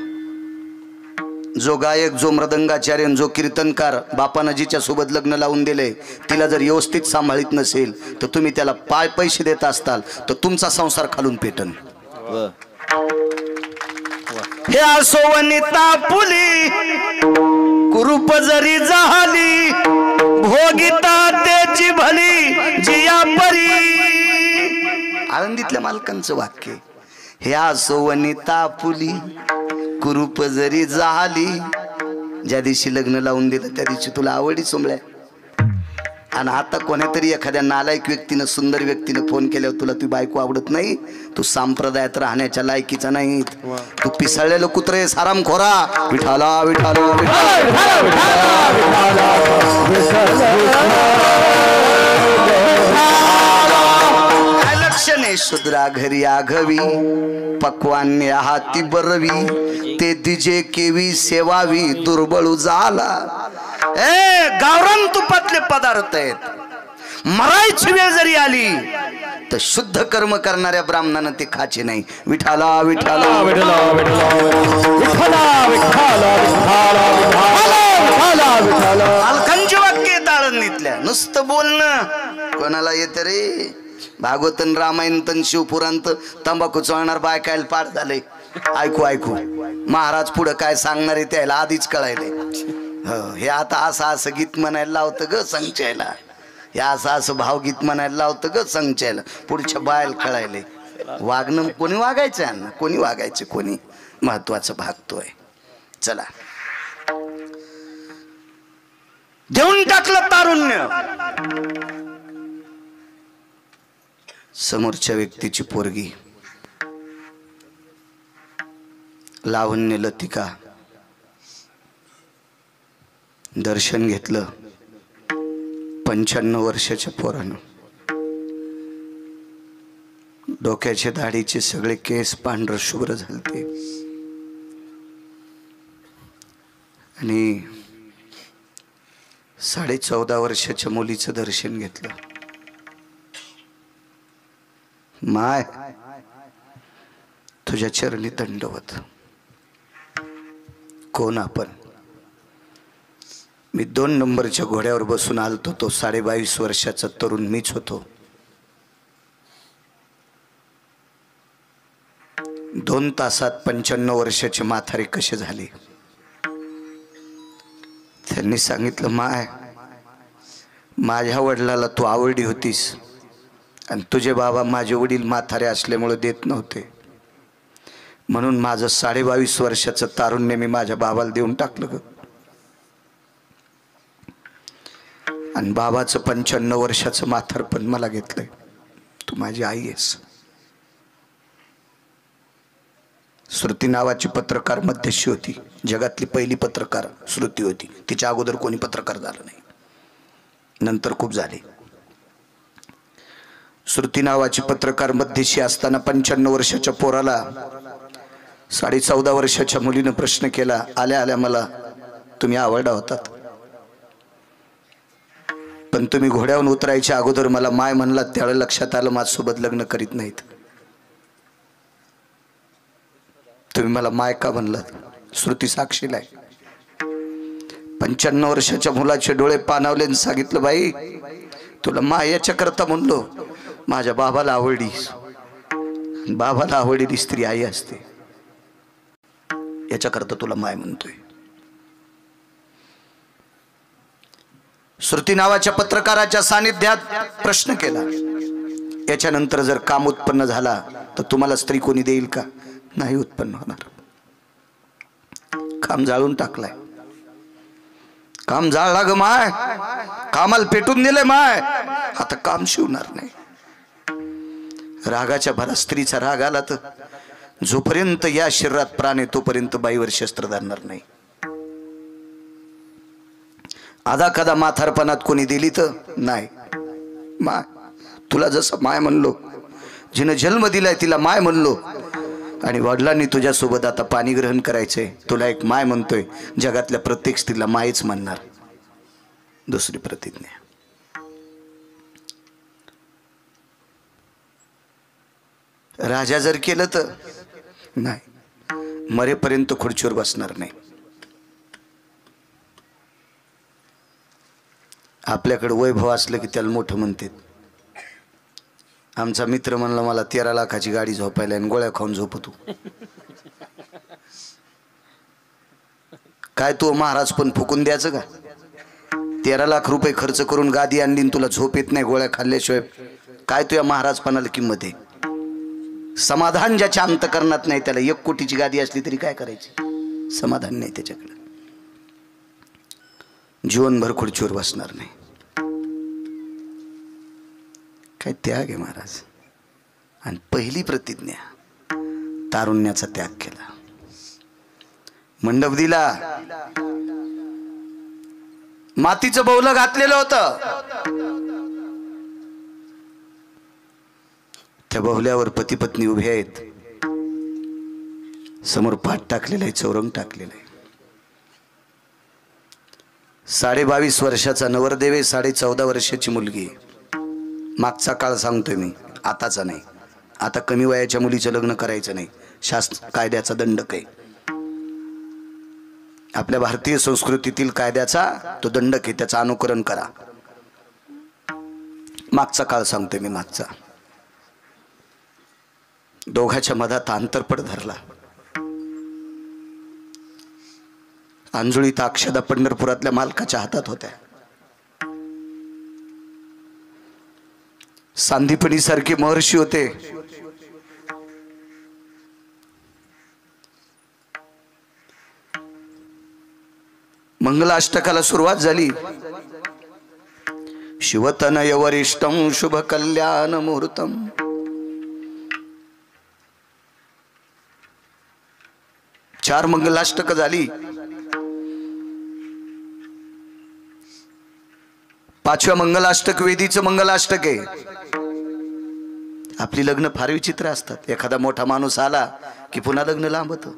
Speaker 1: जो गायक, जो मृदंगाचार्य, जो कीर्तनकार बापानं जिच्या सोबत लग्न लावून दिले तिला जर व्यवस्थित सांभाळीत नसेल तर तुम्ही त्याला पैसे देत असताल तर तुमचा संसार खालून पेटन. हे असोवनिता पुली कुरूप जरी झाली भोगिता त्याची भली जिया परी. आळंदीतल्या मालकांचं वाक्य. हे असोवनिता पुली कुरूप जरी झाली. ज्या दिवशी लग्न लावून दिलं त्या दिवशी तुला आवडी सोमळ्या. आणि आता कोणीतरी एखाद्या नालायक व्यक्तीनं, सुंदर व्यक्तीनं फोन केल्यावर तुला ती बायको आवडत नाही, तू संप्रदायात राहण्याच्या लायकीचा नाही, तू पिसाळलेलं कुत्र आहेस, हरामखोरा. विठाला विठाला काय लक्षणे शुद्रा घरी आघवी पक्वान्य हाती बरवी ते दिजे केवी सेवावी दुर्बळू झाला. ए गावरान तुपातले पदार्थ आहेत. मरायची वेळ जरी आली तर शुद्ध कर्म करणाऱ्या ब्राह्मणानं ते खायचे नाही. विठाला विठाला मालकांची वाक्य ताळणीतल्या नुसतं बोलणं कोणाला येत रे. भागवतन रामायण शिवपुरांत तंबाखू चळणार बायकायला पाठ झाले. ऐकू ऐकू महाराज पुढे काय सांगणार आहे त्याला आधीच कळायले. हे आता असं असं गीत म्हणायला लावतं ग संचायला, हे असं असं भावगीत म्हणायला लावतं ग संचायला. पुढच्या बायला कळायले. वागणं कोणी वागायचं आहे ना, कोणी वागायचं, कोणी महत्वाचं भागतोय. चला देऊन टाकलं तारुण्य. समोरच्या व्यक्तीची पोरगी लावण्य लतिका दर्शन घेतलं 95 वर्षाच्या पोरानं. डोक्याचे दाढीचे सगळे केस पांढर शुभ्र झालते आणि 14.5 वर्षाच्या मुलीचं दर्शन घेतलं. माय तुझ्या चरणी दंडवत. कोण आपण? मी 2 नंबरच्या घोड्यावर बसून आलतो. तो 22.5 वर्षाचा तरुण मीच होतो. 2 तासात 95 वर्षाचे म्हातारे कसे झाले? त्यांनी सांगितलं, माय माझ्या वडिलाला तू आवडली होतीस आणि तुझे बाबा माझे वडील म्हातारे असल्यामुळे देत नव्हते, म्हणून माझं 22.5 वर्षाचं तारुण्य मी माझ्या बाबाला देऊन टाकलं ग. आणि बाबाचं 95 वर्षाचं म्हातारपण मला घेतलंय. तू माझी आई आहेस. श्रुती नावाची पत्रकार मध्यशी होती. जगातली पहिली पत्रकार श्रुती होती. तिच्या अगोदर कोणी पत्रकार झालं नाही, नंतर खूप झाले. श्रुती नावाची पत्रकार मध्यशी असताना 95 वर्षाच्या पोराला 14.5 वर्षाच्या मुलीनं प्रश्न केला, आल्या आल्या मला तुम्ही आवडला होतात, पण तुम्ही घोड्यावरून उतरायच्या अगोदर मला माय म्हणलात, त्यावेळेला लक्षात आलं माझ्यासोबत लग्न करीत नाहीत. तुम्ही मला माय का म्हणलात? श्रुती साक्षीला आहे. 95 वर्षाच्या मुलाचे डोळे पाणावले आणि सांगितलं, बाई तुला माय याच्या करता म्हणलो, माझ्या बाबाला आवडली. बाबाला आवडलेली स्त्री आई असते, याच्या करता तुला माय म्हणतोय. श्रुती नावाच्या पत्रकाराच्या सानिध्यात प्रश्न केला, याच्यानंतर जर काम उत्पन्न झाला तर तुम्हाला स्त्री कोणी देईल का? नाही उत्पन्न होणार. काम जाळून टाकलाय. काम जाळला ग माय, कामाला पेटून दिले माय, आता काम शिवणार नाही. रागाच्या भरात स्त्रीचा राग आला तर जोपर्यंत या शरीरात प्राण आहे तोपर्यंत बाईवर शस्त्र धरणार नाही. आधा कदा म्हातारपणात कोणी दिली तर नाही. माय तुला जसं माय म्हणलो, जिनं जन्म दिलाय तिला माय म्हणलो, आणि वडिलांनी तुझ्यासोबत आता पाणी ग्रहण करायचंय, तुला एक माय म्हणतोय. जगातल्या प्रत्येक स्त्रीला मायच म्हणणार. दुसरी प्रतिज्ञा, राजा जर केलं तर नाही, मरेपर्यंत खुर्चीवर बसणार नाही. आपल्याकडे वैभव असलं की त्याला मोठं म्हणतात. आमचा मित्र म्हणला, मला 13 लाखाची गाडी झोपायला आणि गोळ्या खाऊन झोपतो. काय तू महाराज पण फुकून द्यायचं का? 13 लाख रुपये खर्च करून गादी आणली, तुला झोप येत नाही गोळ्या खाल्ल्याशिवाय? काय तुझ्या महाराजपणाला किंमत आहे? समाधान ज्याच्या अंतकरणात नाही त्याला 1 कोटीची गादी असली तरी काय करायची? समाधान नाही त्याच्याकडे. जीवनभर खुर्चीवर बसणार नाही. काय त्याग आहे महाराज. आणि पहिली प्रतिज्ञा, तारुण्याचा त्याग केला. मंडप दिला, मातीचं बौलं घातलेलं होतं. त्या बौल्यावर पती पत्नी उभे आहेत. समोर पाट टाकलेला आहे, चौरंग टाकलेला आहे. 22.5 वर्षाचा नवरदेव आहे, 14.5 वर्षाची मुलगी. मागचा काळ सांगतोय मी, आताचा नाही. आता कमी वयाच्या मुलीचं लग्न करायचं नाही, शास्त्र कायद्याचा दंडक आहे. आपल्या भारतीय संस्कृतीतील कायद्याचा तो दंडक आहे, त्याचं अनुकरण करा. मागचा काळ सांगतोय मी, मागचा. दोघाच्या मधात आंतरपट धरला. अंजुळीत अक्षदा पंढरपुरातल्या मालकाच्या हातात होत्या. सांदीपणी सारखे महर्षी होते. मंगलाष्टकाला सुरुवात झाली. शिवतनय वरिष्ठम शुभ कल्याण मुहूर्तम 4 मंगलाष्टक झाली. 5व्या मंगलाष्टक वेदीचं मंगलाष्टक आहे. आपली लग्न फार विचित्र असतात. एखादा मोठा माणूस आला की पुन्हा लग्न लांबत.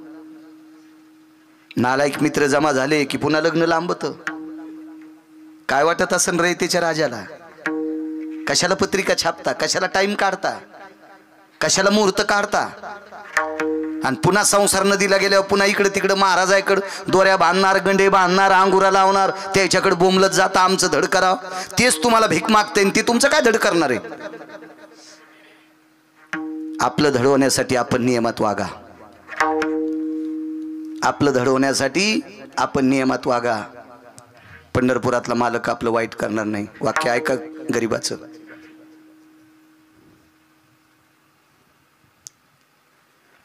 Speaker 1: नालायक मित्र जमा झाले की पुन्हा लग्न लांबत. काय वाटत असन रयतेच्या राजाला? कशाला पत्रिका छापता, कशाला टाइम काढता, कशाला मुहूर्त काढता? आणि पुन्हा संसार नदीला गेल्यावर पुन्हा इकडे तिकडे महाराजाकडे दोऱ्या बांधणार, गंडे बांधणार, अंगुरा लावणार, त्याच्याकडे बोंबलत जाता आमचं धड करावं. तेच तुम्हाला भीक मागते, ते तुमचं काय धड करणार आहे? आपलं धड होण्यासाठी आपण नियमात वागा. आपलं धड होण्यासाठी आपण नियमात वागा. पंढरपुरातला मालक आपलं वाईट करणार नाही. वाक्य ऐका गरीबाचं.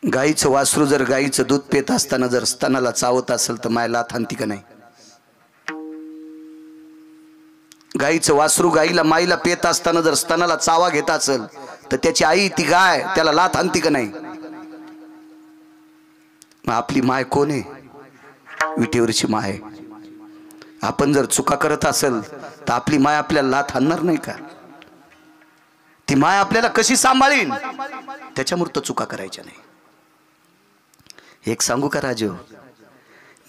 Speaker 1: गाईचं वासरू जर गाईचं दूध पेत असताना जर स्तनाला चावत असेल तर मायला लाथ हाणती का नाही? गाईचं वासरू गाईला माईला पेत असताना जर स्तनाला चावा घेत असेल तर त्याची आई ती गाय त्याला लाथ हाणती का नाही? मग आपली माय कोण आहे? विटेवरची माय. आपण जर चुका करत असेल तर आपली माय आपल्याला लाथ हाणणार नाही का? ती माय आपल्याला कशी सांभाळीन? त्याच्यामुळे तर चुका करायच्या नाही. एक सांगू का राजू,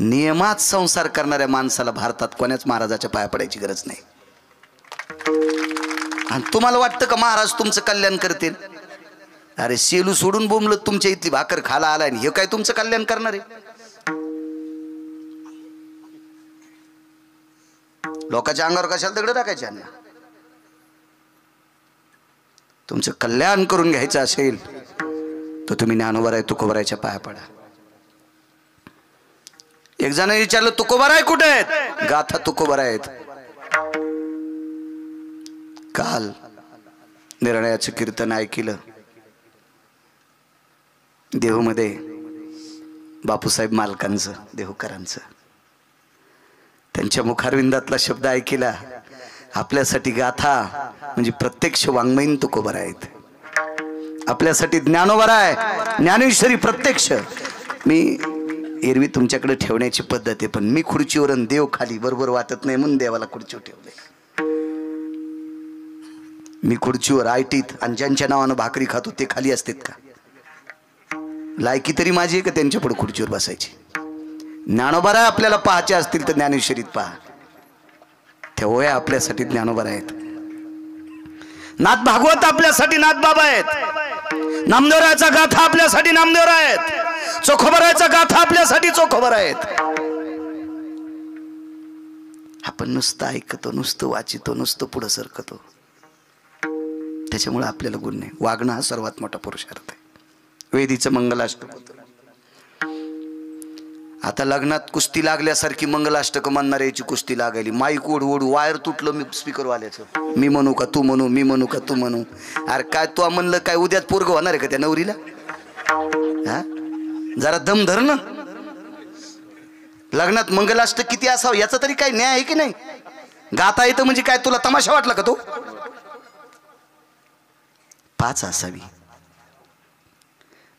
Speaker 1: नियमात संसार करणाऱ्या माणसाला भारतात कोणाच महाराजाच्या पाया पडायची गरज नाही. आणि तुम्हाला वाटतं का महाराज तुमचं कल्याण करतील? अरे शेलू सोडून बोंबलं तुमच्या इथली भाकर खाला आलाय, हे काय तुमचं कल्याण करणार आहे? लोकांच्या अंगावर कशाला दगड टाकायचे? तुमचं कल्याण करून घ्यायचं असेल तर तुम्ही ज्ञानोबाराय तुकोबारायच्या पाया पडा. एक जण विचारलं तुकोबाराय कुठे आहेत? गाथा तुकोबाराय आहेत. काल निर्णयाचं कीर्तन ऐकलं देहूमध्ये, बापूसाहेब मालकांचं, देहूकरांचं. त्यांच्या मुखारविंदातला शब्द ऐकला, आपल्यासाठी गाथा म्हणजे प्रत्यक्ष वाङ्मयीन तुकोबाराय आहेत. आपल्यासाठी ज्ञानोबाराय, ज्ञानेश्वरी प्रत्यक्ष. मी एरवी तुमच्याकडे ठेवण्याची पद्धत आहे, पण मी खुर्चीवर आणि देव खाली बरोबर वाटत नाही म्हणून देवाला खुर्चीवर ठेवले. मी खुर्चीवर आयटीत आणि ज्यांच्या नावानं भाकरी खातो ते खाली असतात का? लायकी तरी माझी आहे का त्यांच्या पुढे खुर्चीवर बसायची? ज्ञानोबाराय आपल्याला पाहायचे असतील तर ज्ञानेश्वरीत पहा. तेव्हा आपल्यासाठी ज्ञानोबाराय आहेत. नाथ भागवत आपल्यासाठी नाथबाबा आहेत. नामदेवरायाचा गाथा आपल्यासाठी नामदेवराय आहेत. चोखोबारायचा गाथा आपल्यासाठी चोखोबार आहेत. आपण नुसतं ऐकतो, नुसतं वाचितो, नुसतं पुढं सरकतो. त्याच्यामुळे आपल्याला गुण नाही. वागणं हा सर्वात मोठा पुरुषार्थ आहे. वेदीचं मंगलाष्टक होतं. आता लग्नात कुस्ती लागल्यासारखी मंगलाष्टक म्हणणाऱ्याची कुस्ती लागायली. माईक ओढ ओढ वायर तुटलं मी स्पीकर वाल्याचं. मी म्हणू का तू म्हणू, मी म्हणू का तू म्हणू. अरे काय तू म्हणलं काय उद्याच पोरग होणार आहे का त्या नवरीला? हा, जरा दम धर ना. लग्नात मंगलाष्टक किती असावं याचा तरी काय न्याय आहे की नाही? गाता येतं म्हणजे काय तुला तमाशा वाटला का तो? 5 असावी.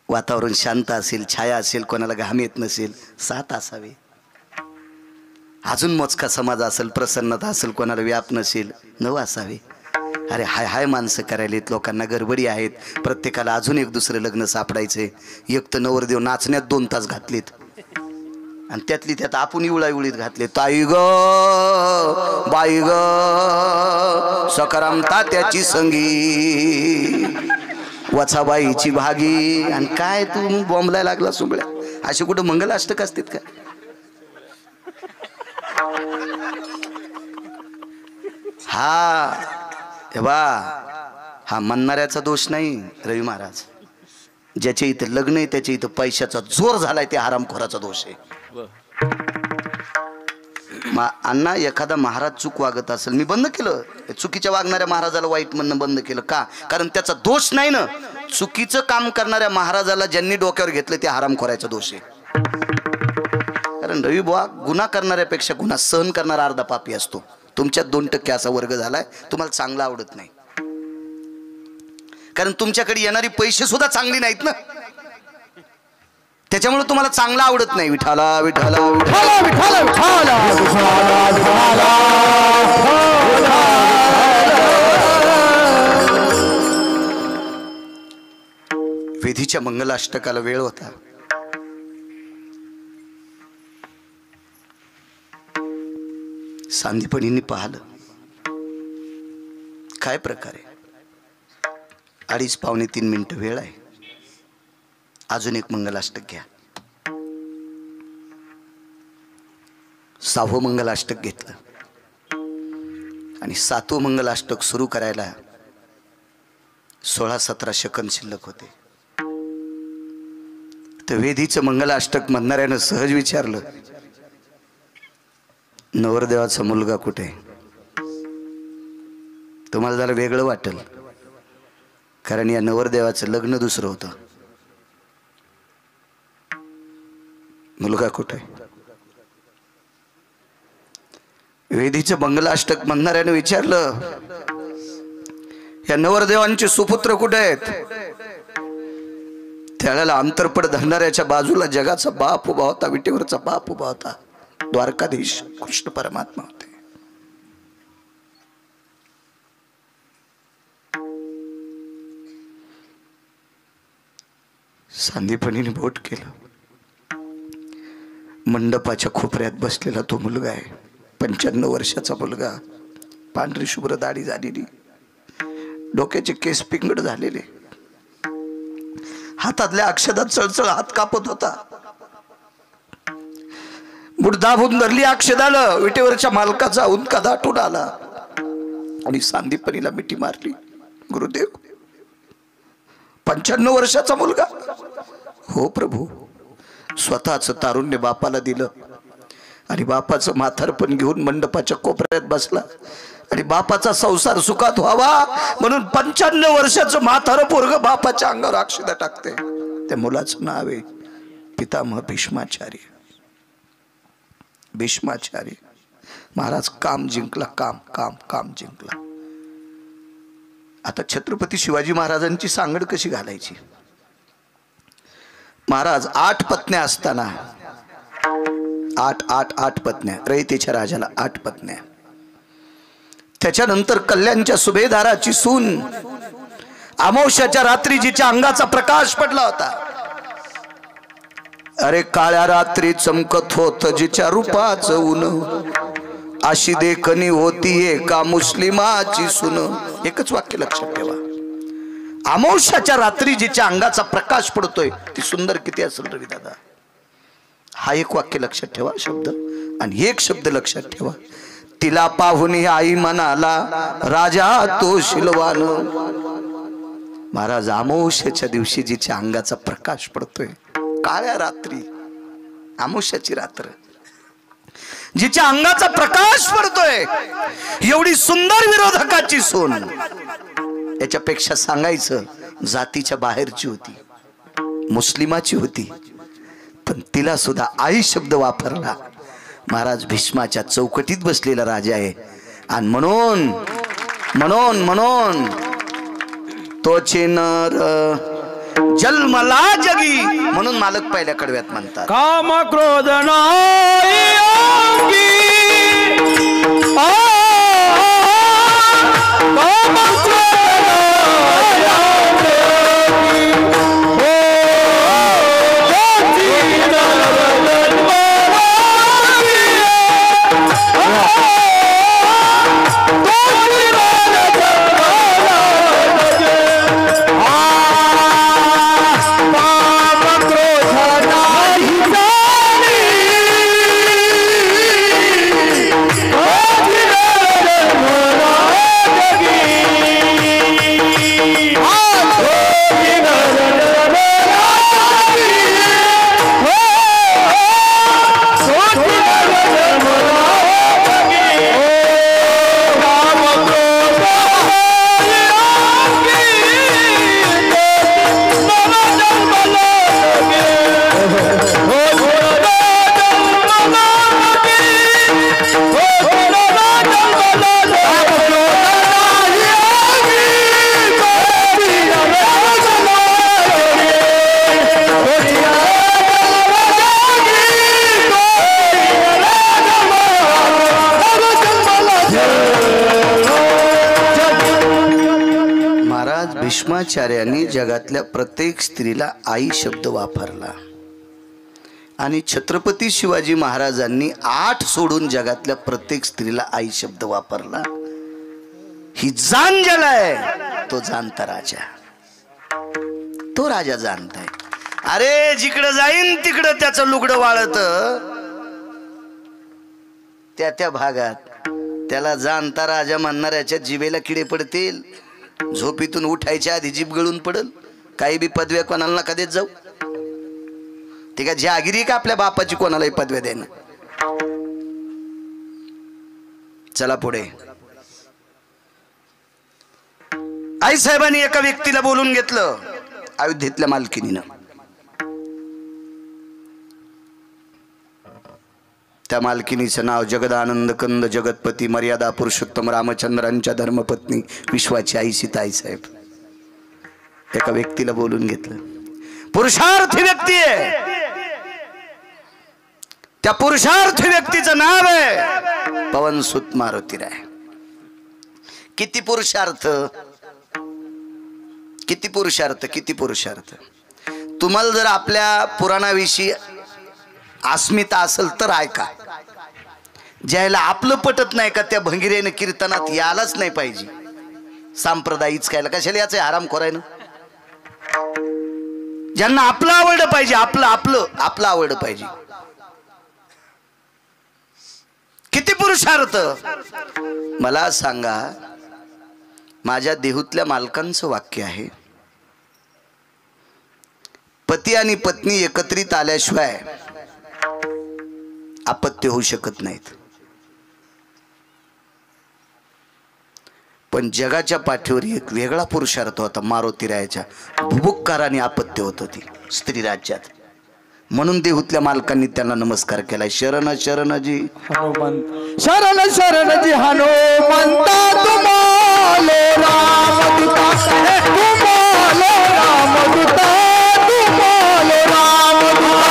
Speaker 1: वातावरण शांत असेल, छाया असेल, कोणाला घाम येत नसेल. 7 असावे. अजून मोजका समाज असेल, प्रसन्नता असेल, कोणाला व्याप नसेल. 9 असावे. अरे हाय हाय माणसं करायलेत, लोकांना गडबडी आहेत. प्रत्येकाला अजून एक दुसरं लग्न सापडायचंय. एक तर नवरदेव नाचण्यात 2 तास घातलेत आणि त्यातली त्यात आपण इवळाइवळीत घातले. ताई ग बाई ग सकाराम तात्याची संगी, वचाबाईची भागी. आणि काय तू बॉम्बला लागला सुबळ्या? असे कुठं मंगलाष्टक असतात का? हा म्हणणाऱ्याचा दोष नाही रवी महाराज. ज्याच्या इथं लग्न आहे त्याच्या इथं पैशाचा जोर झालाय ते हरामखोराचा दोष आहे. अण्णा एखादा महाराज चूक वागत असेल, मी बंद केलं. चुकीच्या वागणाऱ्या महाराजाला वाईट म्हणणं बंद केलं. का? कारण त्याचा दोष नाही ना. चुकीचं काम करणाऱ्या महाराजाला ज्यांनी डोक्यावर घेतलं ते हरामखोराचा दोष आहे. कारण रवी बुवा गुन्हा करणाऱ्यापेक्षा गुन्हा सहन करणारा अर्धा पापी असतो. तुमच्यात 2% असा वर्ग झालाय, तुम्हाला चांगला आवडत नाही. कारण तुमच्याकडे येणारी पैसे सुद्धा चांगली नाहीत ना. त्याच्यामुळे तुम्हाला चांगला आवडत नाही. विठाला विठाला
Speaker 2: विठाला विठाला विठाला विठाला विठाला
Speaker 1: वेदीच्या मंगलाष्टकाला वेळ होता. सांदीपणींनी पाहिलं काय प्रकार आहे. 2:30 पावणे 3 मिनिटं वेळ आहे. अजून एक मंगलाष्टक घ्या. 6वं मंगलाष्टक घेतलं आणि 7वं मंगलाष्टक सुरू करायला 16-17 सेकंद शिल्लक होते. तर वेदीचं मंगलाष्टक म्हणणाऱ्यानं सहज विचारलं, नवरदेवाचा मुलगा कुठे? तुम्हाला जरा वेगळं वाटेल, कारण या नवरदेवाचं लग्न दुसरं होतं. मुलगा कुठे? वेदीचं मंगलाष्टक म्हणणाऱ्यानं विचारलं, या नवरदेवांचे सुपुत्र कुठे आहेत? त्याला अंतरपड धरणाऱ्याच्या बाजूला जगाचा बाप उभा होता, विटेवरचा बाप उभा होता. द्वारकाधीश कृष्ण परमात्मा होते. सांदीपणीने बोट केलं. मंडपाच्या खोपऱ्यात बसलेला तो मुलगा आहे. 95 वर्षाचा मुलगा, पांढरी शुभ्र दाढी झालेली, डोक्याचे केस पिंगड झालेले, हातातल्या अक्षदात चळचळ हात कापत होता. बुडदाबून धरली अक्षदाला. विटेवरच्या मालकाचा उंदका दाटून आला आणि सांदीपणीला मिठी मारली. गुरुदेव, 95 वर्षाचा मुलगा? हो प्रभू. स्वतःच तारुण्य बापाला दिलं आणि बापाचं म्हातारपण घेऊन मंडपाच्या कोपऱ्यात बसला आणि बापाचा संसार सुखात व्हावा म्हणून 95 वर्षाचं म्हातारं पोरग बापाच्या अंगावर अक्षदा टाकते. त्या मुलाचं नाव आहे पितामह भीष्माचार्य. भीष्माचार्य महाराज काम जिंकला, काम काम काम जिंकला. आता छत्रपती शिवाजी महाराजांची सांगड कशी घालायची? महाराज 8 पत्न्या असताना, 8 पत्न्या, रयतेच्या राजाला 8 पत्न्या. त्याच्यानंतर कल्याणच्या सुभेदाराची सून, अमावस्याच्या रात्री जिच्या अंगाचा प्रकाश पडला होता. अरे काळ्या रात्री चमकत होत जिच्या रूपाचं ऊन, अशी देखणी होती एका मुस्लिमाची सून. एकच वाक्य लक्षात ठेवा. अमावस्याच्या रात्री जिच्या अंगाचा प्रकाश पडतोय ती सुंदर किती असेल रवी दादा? हा एक वाक्य लक्षात ठेवा शब्द. आणि एक शब्द लक्षात ठेवा, तिला पाहून आई म्हणाला राजा तो शिलवान. महाराज अमावस्याच्या दिवशी जिच्या अंगाचा प्रकाश पडतोय, काळ्या रात्री, अमावस्याची रात्र, जिच्या अंगाचा प्रकाश पडतोय, एवढी सुंदर विरोधकाची सून. याच्यापेक्षा सांगायचं जातीच्या बाहेरची होती, मुस्लिमाची होती, पण तिला सुद्धा आई शब्द वापरला. महाराज भीष्माच्या चौकटीत बसलेला राजा आहे आणि म्हणून म्हणून म्हणून तोचे नर जन्मला जगी म्हणून मालक पहिल्या कडव्यात म्हणतात,
Speaker 2: काम क्रोध नाही अंगी, काम क्रोध
Speaker 1: भीष्माचार्यांनी जगातल्या प्रत्येक स्त्रीला आई शब्द वापरला आणि छत्रपती शिवाजी महाराजांनी 8 सोडून जगातल्या प्रत्येक स्त्रीला आई शब्द वापरला। ही जाण ज्याला आहे तो जाणता राजा, तो राजा जाणताय। अरे जिकडे जाईन तिकडं त्याचं लुगडं वाळत, त्या भागात त्याला जाणता राजा म्हणणाऱ्याच्या जिभेला किडे पडतील। झोपीतून उठायच्या आधी जीभ गळून पडल। काही बी पदव्या कोणाला नका देत जाऊ। ते का जहागिरी का आपल्या बापाची कोणालाही पदव्या देणं। चला पुढे। आई साहेबांनी एका व्यक्तीला बोलून घेतलं अयोध्येतल्या मालकिनीनं। त्या मालकिनीचं नाव जगदानंद कंद जगतपती मर्यादा पुरुषोत्तम रामचंद्रांच्या धर्मपत्नी विश्वाची आई सीताई साहेब। एका व्यक्तीला बोलून घेतलं, पुरुषार्थी व्यक्ती आहे। त्या पुरुषार्थी व्यक्तीचं नाव आहे पवनसुत मारुतीराय। किती पुरुषार्थ, किती पुरुषार्थ, किती पुरुषार्थ। तुम्हाला जर आपल्या पुराणाविषयी अस्मिता असेल तर ऐका। ज्याला आपलं पटत नाही का त्या भंगिरेनं कीर्तनात यायलाच नाही पाहिजे। सांप्रदायिक कायला कशाला याचं आराम करायनं। ज्यांना आपलं आवडलं पाहिजे, आपलं आपलं आपलं आवडलं पाहिजे। किती पुरुषार्थ। मला सांगा, माझ्या देहूतल्या मालकांचं वाक्य आहे, पती आणि पत्नी एकत्रित आल्याशिवाय अपत्य होऊ शकत नाहीत। पण जगाच्या पाठीवर एक वेगळा पुरुषार्थ होता मारुतीरायाच्या। भुभुक्काराने अपत्य होत होती स्त्री राज्यात। म्हणून देहूतल्या मालकांनी त्यांना नमस्कार केला। शरण शरणजी
Speaker 2: हनुमंत, शरण शरणजी हनुमंता, तुम्हाले रामदूता, तुम्हाले रामदूता, तुम्हाले रामदूता।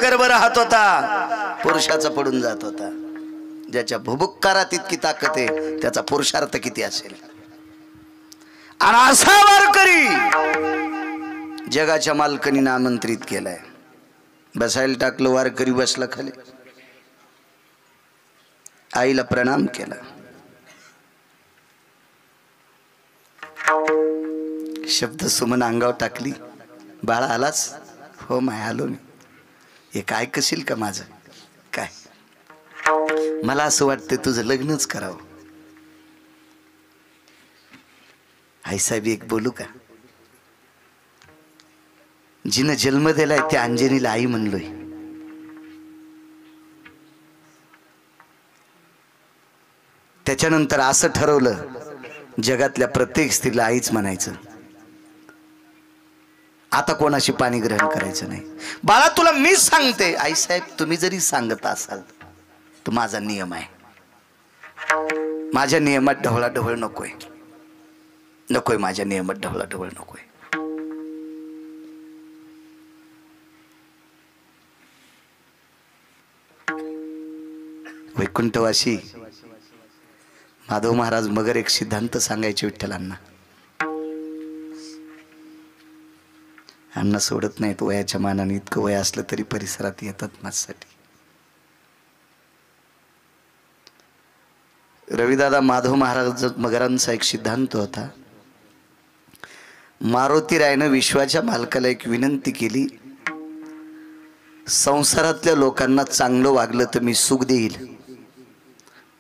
Speaker 1: गर्भ राहत होता, पुरुषाचा पडून जात होता। ज्याच्या भुभुक्कारात इतकी ताकद आहे त्याचा पुरुषार्थ किती असेल। आणि असा वारकरी जगाच्या मालकानीने आमंत्रित केलाय। बसायला टाकलं, वारकरी बसला खाली, आईला प्रणाम केला। शब्द सुमन अंगावर टाकली, बाळा आलास? हो माय आलो मी। हे काय कशील का माझं? काय मला असं वाटतं तुझं लग्नच करावं। आई साहेब एक बोलू का? जिनं जन्म दिलाय त्या अंजनीला आई म्हणलोय। त्याच्यानंतर असं ठरवलं जगातल्या प्रत्येक स्त्रीला आईच म्हणायचं। आता कोणाशी पाणी ग्रहण करायचं नाही। बाळा तुला मीच सांगते। आई साहेब तुम्ही जरी सांगत असाल तो माझा नियम आहे। माझ्या नियमात ढवळाढवळ नकोय, नकोय माझ्या नियमात ढवळाढवळ नकोय। वैकुंठवासी माधव महाराज मगर एक सिद्धांत सांगायचे विठ्ठलांना। अण्णा सोडत नाहीत वयाच्या मानाने, इतकं वय असलं तरी परिसरात येतात माझ्यासाठी। रविदादा माधव महाराज मगरांचा एक सिद्धांत होता। मारुतीरायनं विश्वाच्या मालकाला एक विनंती केली, संसारातल्या लोकांना चांगलं वागलं तर मी सुख देईल,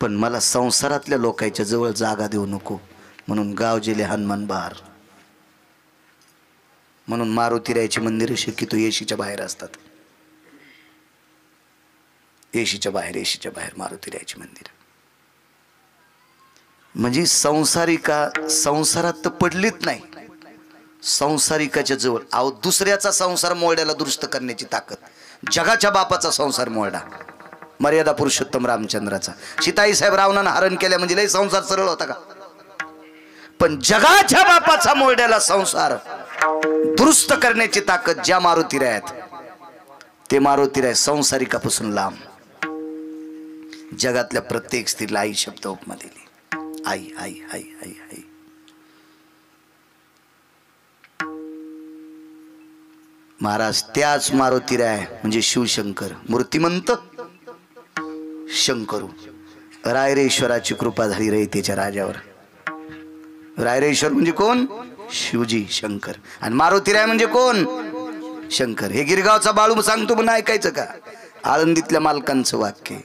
Speaker 1: पण मला संसारातल्या लोकांच्या जवळ जागा देऊ नको, म्हणून गाव जिले हनुमान बहार। म्हणून मारुतीरायाची मंदिरं शक्यतो येशीच्या बाहेर असतात. येशीच्या बाहेर मारुतीरायाची मंदिर. म्हणजे संसारात तर पडलीच नाही, संसारिकाच्या जवळ. अहो दुसऱ्याचा संसार मोड्याला दुरुस्त करण्याची ताकद. जगाच्या बापाचा संसार मोडा, मर्यादा पुरुषोत्तम रामचंद्राचा. सीताई साहेब रावणानं हरण केल्या म्हणजे लय संसार सरळ होता का? पण जगाच्या बापाचा मोड्याला संसार दुरुस्त करण्याची ताकद ज्या मारुतीरायात, ते मारुतीराय संसारिकापासून लांब. जगातल्या प्रत्येक स्त्रीला आई शब्द उपमा दिली. आई आई आई आई आई. महाराज त्याच मारुतीराय म्हणजे शिवशंकर, मूर्तिमंत शंकरू. रायरेश्वराची कृपा झाली रयतेच्या राजावर. रायरेश्वर म्हणजे कोण? शिवजी शंकर. आणि मारुतीराय म्हणजे कोण? शंकर. हे गिरगावचा बाळू सांगतो पण ऐकायचं का? आळंदीतल्या मालकांचं वाक्य.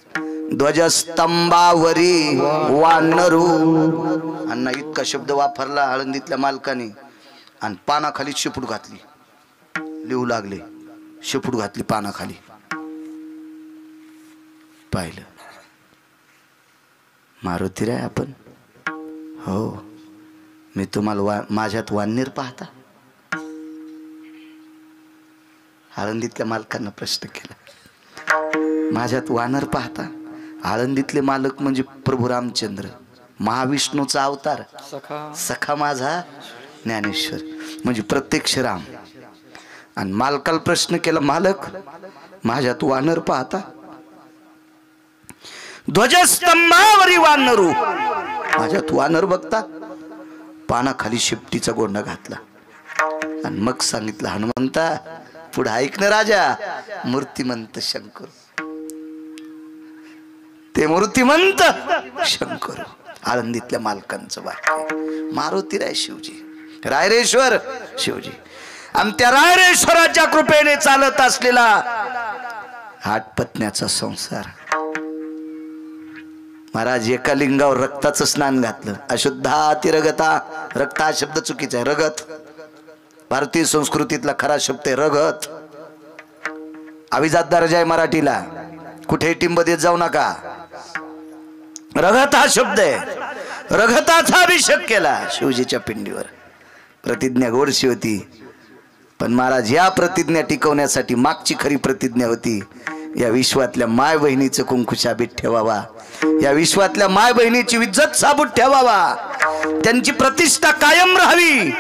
Speaker 1: ध्वजस्तंभावरी वानरू. अण्णा इतका शब्द वापरला आळंदीतल्या मालकाने. आणि पानाखाली शेपूट घातली, लिहू लागले. शेपूट घातली पानाखाली. पाहिलं मारुतीराय आपण? हो. मी तुम्हाला माझ्यात वानर पाहता? आळंदीतल्या मालकांना प्रश्न केला, माझ्यात वानर पाहता? आळंदीतले मालक म्हणजे प्रभू रामचंद्र, महाविष्णूचा अवतार, सखा माझा ज्ञानेश्वर, म्हणजे प्रत्यक्ष राम. आणि मालकाला प्रश्न केला, मालक माझ्यात वानर पाहता? ध्वजस्तंभावरी वानरू. माझ्यात वानर बघता? पानाखाली शेपटीचा गोंडा घातला. आणि मग सांगितलं, हनुमंता पुढे ऐक ना राजा, मूर्तिमंत शंकर. ते मूर्तिमंत शंकर आळंदीतल्या मालकांचं वाक्य. मारुतीराय शिवजी, रायरेश्वर शिवजी. आणि त्या रायरेश्वराच्या कृपेने चालत असलेला 8 पत्न्याचा संसार. महाराज एका लिंगावर रक्ताचं स्नान घातलं. अशुद्धातिरगता. रक्त हा शब्द चुकीचा आहे. रगत भारतीय संस्कृतीतला खरा शब्द आहे रगत. अभिजात दर्जा आहे मराठीला, कुठे टिंब देत जाऊ नका. रगत हा शब्द आहे. रगताचा अभिषेक केला शिवजीच्या पिंडीवर. प्रतिज्ञा गोडशी होती, पण महाराज या प्रतिज्ञा टिकवण्यासाठी मागची खरी प्रतिज्ञा होती, या विश्वातल्या माय बहिणीचं कुंकू शाबीत ठेवावा, या विश्वातल्या माय बहिणीची इज्जत साबूत ठेवावा, त्यांची प्रतिष्ठा कायम राहावी,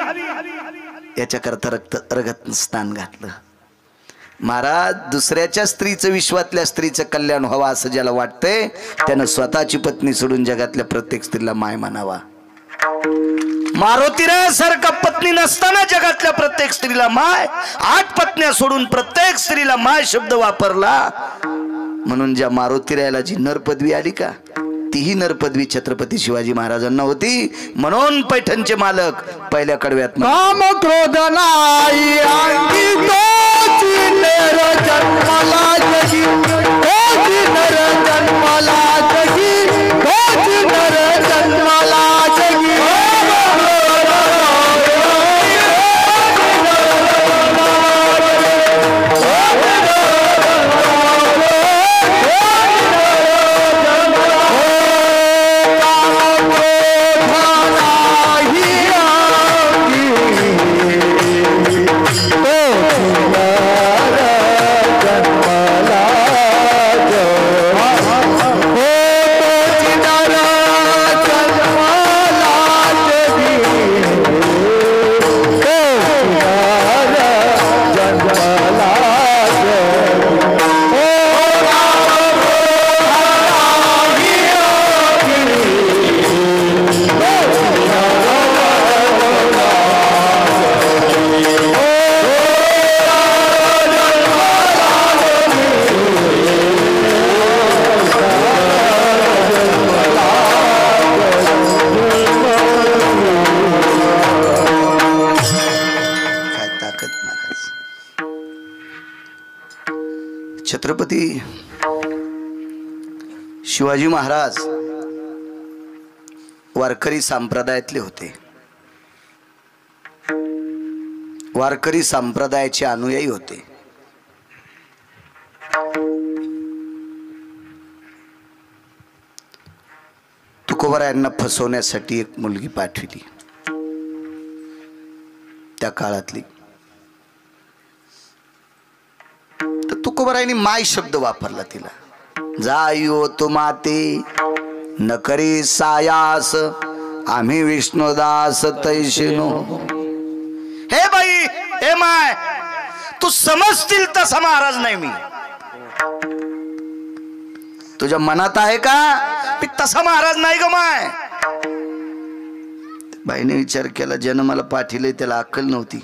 Speaker 1: याच्याकरता रगत स्नान घातलं. महाराज दुसऱ्याच्या स्त्रीचं, विश्वातल्या स्त्रीचं कल्याण व्हावं असं ज्याला वाटतंय त्यानं स्वतःची पत्नी सोडून जगातल्या प्रत्येक स्त्रीला माय म्हणावा. मारुतीरायासारखा पत्नी नसताना जगातल्या प्रत्येक स्त्रीला माय, 8 पत्न्या सोडून प्रत्येक स्त्रीला माय शब्द वापरला. म्हणून ज्या मारुतीरायाला जी नरपदवी आली का, तीही नरपदवी छत्रपती शिवाजी महाराजांना होती. म्हणून पैठणचे मालक पहिल्या कडव्यात
Speaker 2: काम क्रोध नाही अंगी तोची नर जन्माला जगी, तोची नर जन्माला जगी, तोची नर जन्माला जगी.
Speaker 1: छत्रपती शिवाजी महाराज वारकरी संप्रदायातले होते. वारकरी संप्रदायाचे अनुयायी होते. तुकोबारायांना फसवण्यासाठी एक मुलगी पाठविली त्या काळातली. तर तुकोबारायांनी माय शब्द वापरला तिला. जायो तू माते न करी सायास आम्ही विष्णुदास तैशिनो. हे बाई, हे माय, तू समजतील तसा महाराज नाही मी. तुझ्या मनात आहे का मी तसा महाराज नाही ग माय. बाईने विचार केला, ज्यानं मला पाठिले त्याला अक्कल नव्हती.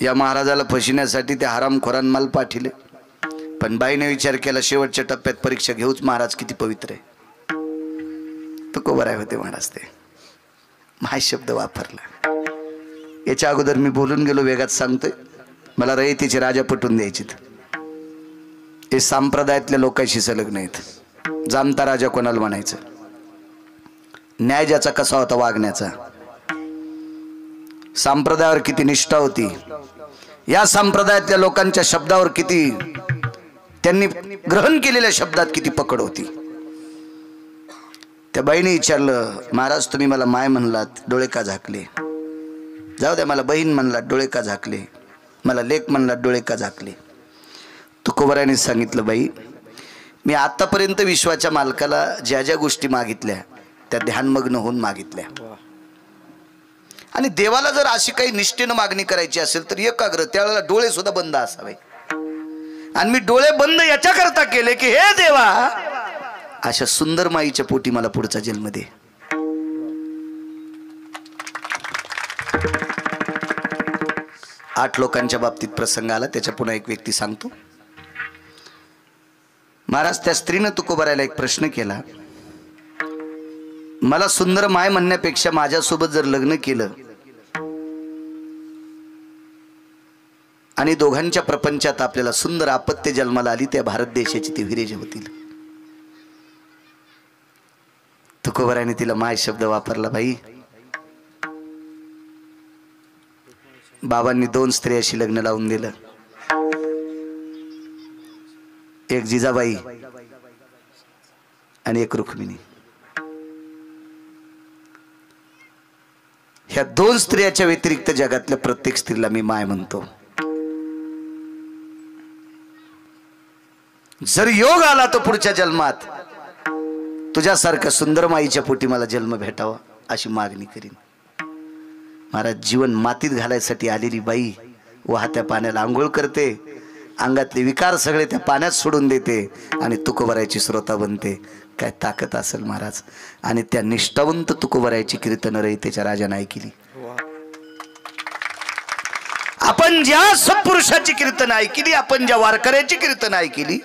Speaker 1: या महाराजाला फसविण्यासाठी त्या हरामखोरांनी मला पाठिले. पण बाईने विचार केला, शेवटच्या टप्प्यात परीक्षा घेऊच महाराज किती पवित्र आहे. तुकोबाराय होते महाराज. ते माय शब्द वापरला. याच्या अगोदर मी बोलून गेलो, वेगात सांगतोय. मला रयतेचे राजा पटवून द्यायचे. हे संप्रदायातल्या लोकांशी संलग्न आहेत. जाणता राजा कोणाला म्हणायचं, न्याय ज्याचा कसा होता वागण्याचा, संप्रदायावर किती निष्ठा होती, या संप्रदायातल्या लोकांच्या शब्दावर किती, त्यांनी ग्रहण केलेल्या शब्दात किती पकड होती. त्या बाईने विचारलं, महाराज तुम्ही मला माय म्हणलात, डोळे का झाकले? जाऊ द्या, मला बहीण म्हणलात, डोळे का झाकले? मला लेक म्हणलात, डोळे का झाकले? तुकोबारायांनी सांगितलं, बाई मी आतापर्यंत विश्वाच्या मालकाला ज्या ज्या गोष्टी मागितल्या त्या ध्यानमग्न होऊन मागितल्या. आणि देवाला जर अशी काही निष्ठेनं मागणी करायची असेल तर एकाग्र, त्यावेळेला डोळे सुद्धा बंद असावे. आणि मी डोळे बंद याच्याकरता केले की हे देवा, अशा सुंदर माईच्या पोटी मला पुढचा जन्म दे. आठ लोकांच्या बाबतीत प्रसंग आला. त्याच्या पुन्हा एक व्यक्ती सांगतो. महाराज, त्या स्त्रीनं तुकोबारायला एक प्रश्न केला, मला सुंदर माय म्हणण्यापेक्षा माझ्यासोबत जर लग्न केलं आणि दोघांच्या प्रपंचात आपल्याला सुंदर आपत्य जन्माला आली, त्या भारत देशाची ती विरेज होतील. तुकोबारायाने तिला माय शब्द वापरला. बाई, बाबांनी दोन स्त्रियाशी लग्न लावून दिलं. एक जिजाबाई आणि एक रुक्मिणी. ह्या दोन स्त्रियाच्या व्यतिरिक्त जगातल्या प्रत्येक स्त्रीला मी माय म्हणतो. जर योग आला तर पुढच्या जन्मात तुझ्यासारख्या सुंदर माईच्या पोटी मला जन्म भेटावा अशी मागणी करीन. महाराज, जीवन मातीत घालायसाठी आलेली बाई वाहत्या पाण्याला आंघोळ करते, अंगातले विकार सगळे त्या पाण्यात सोडून देते आणि तुकोबारायची श्रोता बनते. काय ताकद असेल महाराज. आणि त्या निष्ठावंत तुकोबारायची कीर्तनं रयतेच्या राजाने ऐकली. आपण ज्या सत्पुरुषाची कीर्तन ऐकली, आपण ज्या वारकऱ्याची कीर्तन ऐकली,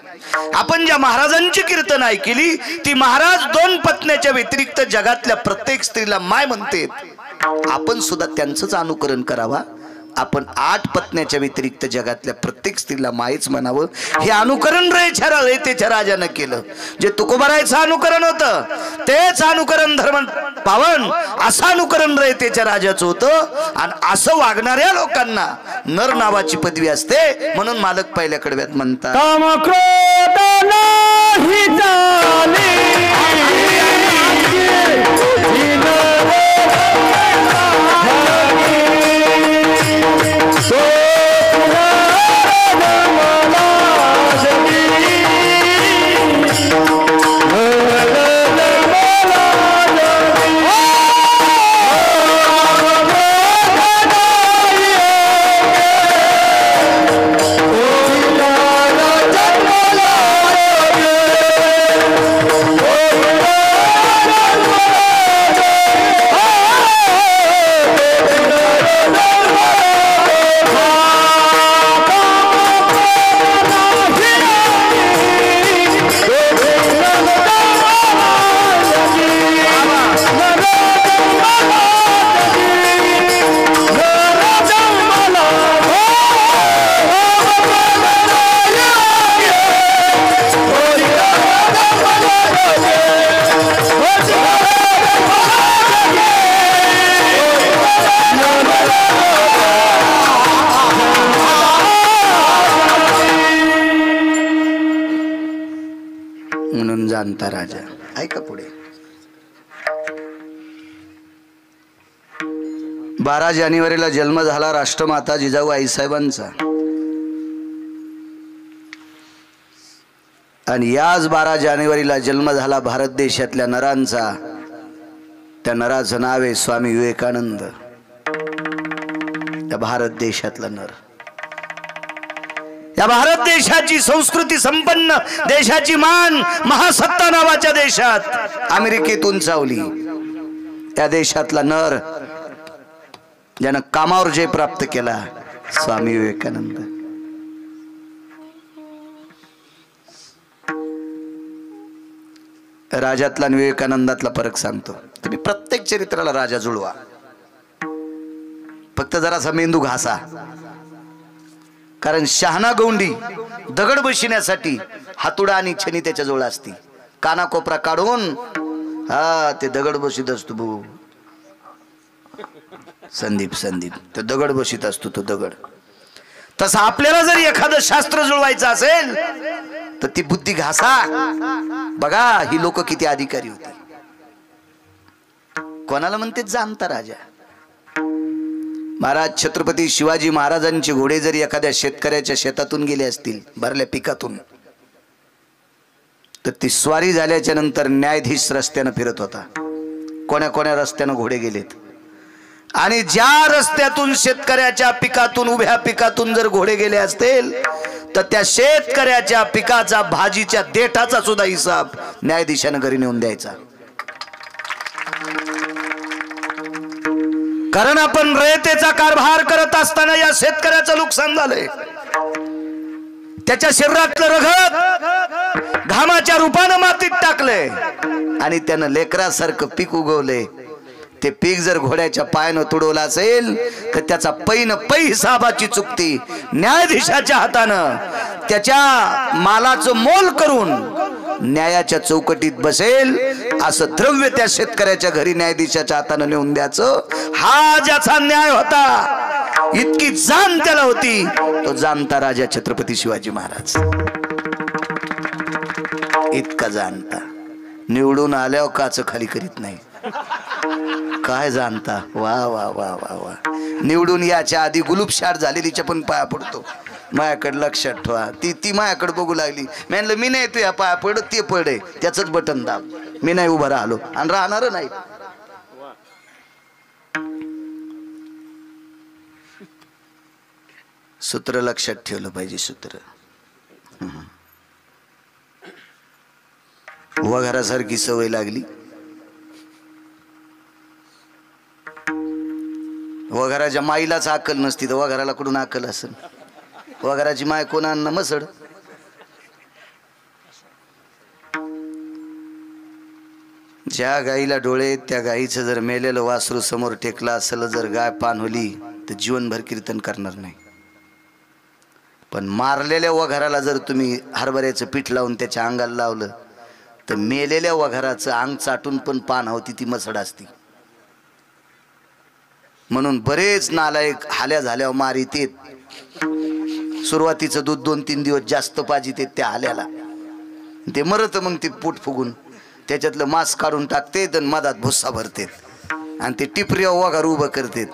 Speaker 1: आपण ज्या महाराजांची कीर्तन ऐकली, ती महाराज दोन पत्न्याच्या व्यतिरिक्त जगातल्या प्रत्येक स्त्रीला माय म्हणते. आपण सुद्धा त्यांचंच अनुकरण करावा. आपण 8 पत्न्याच्या व्यतिरिक्त जगातल्या प्रत्येक स्त्रीला मायच म्हणावं. हे अनुकरण रयतेच्या राजानं केलं. जे तुकोबारायचं अनुकरण होतं तेच अनुकरण धर्म पावन, असं अनुकरण रयतेच्या राजाचं होतं. आणि असं वागणाऱ्या लोकांना नर नावाची पदवी असते. म्हणून मालक पहिल्या कडव्यात म्हणतात, काम क्रोध नाही जाणे. म्हणून जाणता राजा. ऐका पुढे. 12 जानेवारीला जन्म झाला राष्ट्रमाता जिजाऊ आईसाहेबांचा. आणि याच 12 जानेवारीला जन्म झाला भारत देशातल्या नरांचा. त्या नराचं नाव आहे स्वामी विवेकानंद. त्या भारत देशातला नर, या भारत देशाची संस्कृती संपन्न देशाची मान महासत्ता नावाच्या देशात अमेरिकेतून चावली. त्या देशातला नर ज्यानं कामावर जय प्राप्त केला, स्वामी विवेकानंद. राजातला आणि विवेकानंदातला फरक सांगतो. तुम्ही प्रत्येक चरित्राला राजा जुळवा, फक्त जरासा मेंदू घासा. कारण शहाणा गौंडी दगड बसण्यासाठी हातुडा आणि छनी त्याच्या जवळ असती. कानाकोपरा काढून ते दगड बसीत असतो. भाऊ संदीप तो दगड बसीत असतो. तो दगड तसा आपल्याला जर एखादं शास्त्र जुळवायचं असेल तर ती बुद्धी घासा. बघा ही लोक किती अधिकारी होती. कोणाला म्हणते जाणता राजा. महाराज छत्रपती शिवाजी महाराजांचे घोडे जरी एखाद्या शेतकऱ्याच्या शेतातून गेले असतील, भरल्या पिकातून, तर ती स्वारी झाल्याच्या नंतर न्यायाधीश रस्त्यानं फिरत होता. कोण्या रस्त्यानं घोडे गेलेत. आणि ज्या रस्त्यातून शेतकऱ्याच्या पिकातून, उभ्या पिकातून जर घोडे गेले असतील तर त्या शेतकऱ्याच्या पिकाचा, भाजीच्या देठाचा सुद्धा हिसाब न्यायाधीशानं घरी नेऊन द्यायचा. कारण आपण रयतेचा कारभार करत असताना या शेतकऱ्याचं नुकसान झालंय. त्याच्या शरीरातलं रगत घामाच्या रूपानं मातीत टाकलंय आणि त्यानं लेकरासारखं पीक उगवलंय. ते पीक जर घोड्याच्या पायानं तुडवलं असेल तर त्याचा पै हिसाबाची चुकती न्यायाधीशाच्या हातानं त्याच्या मालाचं मोल करून न्यायाच्या चौकटीत बसेल असं द्रव्य त्या शेतकऱ्याच्या घरी न्यायाधीशाच्या हातानं नेऊन द्यायचं. हा ज्याचा न्याय होता, इतकी जाण त्याला होती, तो जाणता राजा छत्रपती शिवाजी महाराज. इतका जाणता. निवडून आल्यावर काच खाली करीत नाही. काय जाणता. वा वा वा वा वा. निवडून याच्या आधी गुलूबशार झालेलीच्या पण पाया पडतो. माझ्याकडे लक्षात ठेवा. ती माझ्याकडे बघू लागली. मी म्हणलं मी नाही तुझ्या पाया पड, ते पडे त्याच बटन दाब. मी नाही उभा राहिलो आणि राहणार नाही. सूत्र लक्षात ठेवलं पाहिजे. सूत्र वघारासारखी सवय लागली. वघाराच्या माईलाच अक्कल नसती तर वघाराला कुठून अक्कल असेल. वघाराची माय कोण अन्न मसड. ज्या गाईला डोळे, त्या गाईचं जर मेलेलं वासरू समोर टेकला असेल, जर गाय पाणवली तर जीवनभर कीर्तन करणार नाही. पण मारलेल्या वघाराला जर तुम्ही हरभऱ्याचं पीठ लावून त्याच्या अंगाला लावलं तर मेलेल्या वघाराचं अंग चाटून पण पान होती ती मसड असती. म्हणून बरेच नालायक हाल्या झाल्यावर मारितेत. सुरुवातीचं दूध 2-3 दिवस जास्त पाजितेत त्या हाल्याला. ते मरत मग ते पोट फुगून त्याच्यातलं मांस काढून टाकतेत आणि मधात भुस्सा भरतेत आणि ते टिपऱ्या वघार उभं करतेत.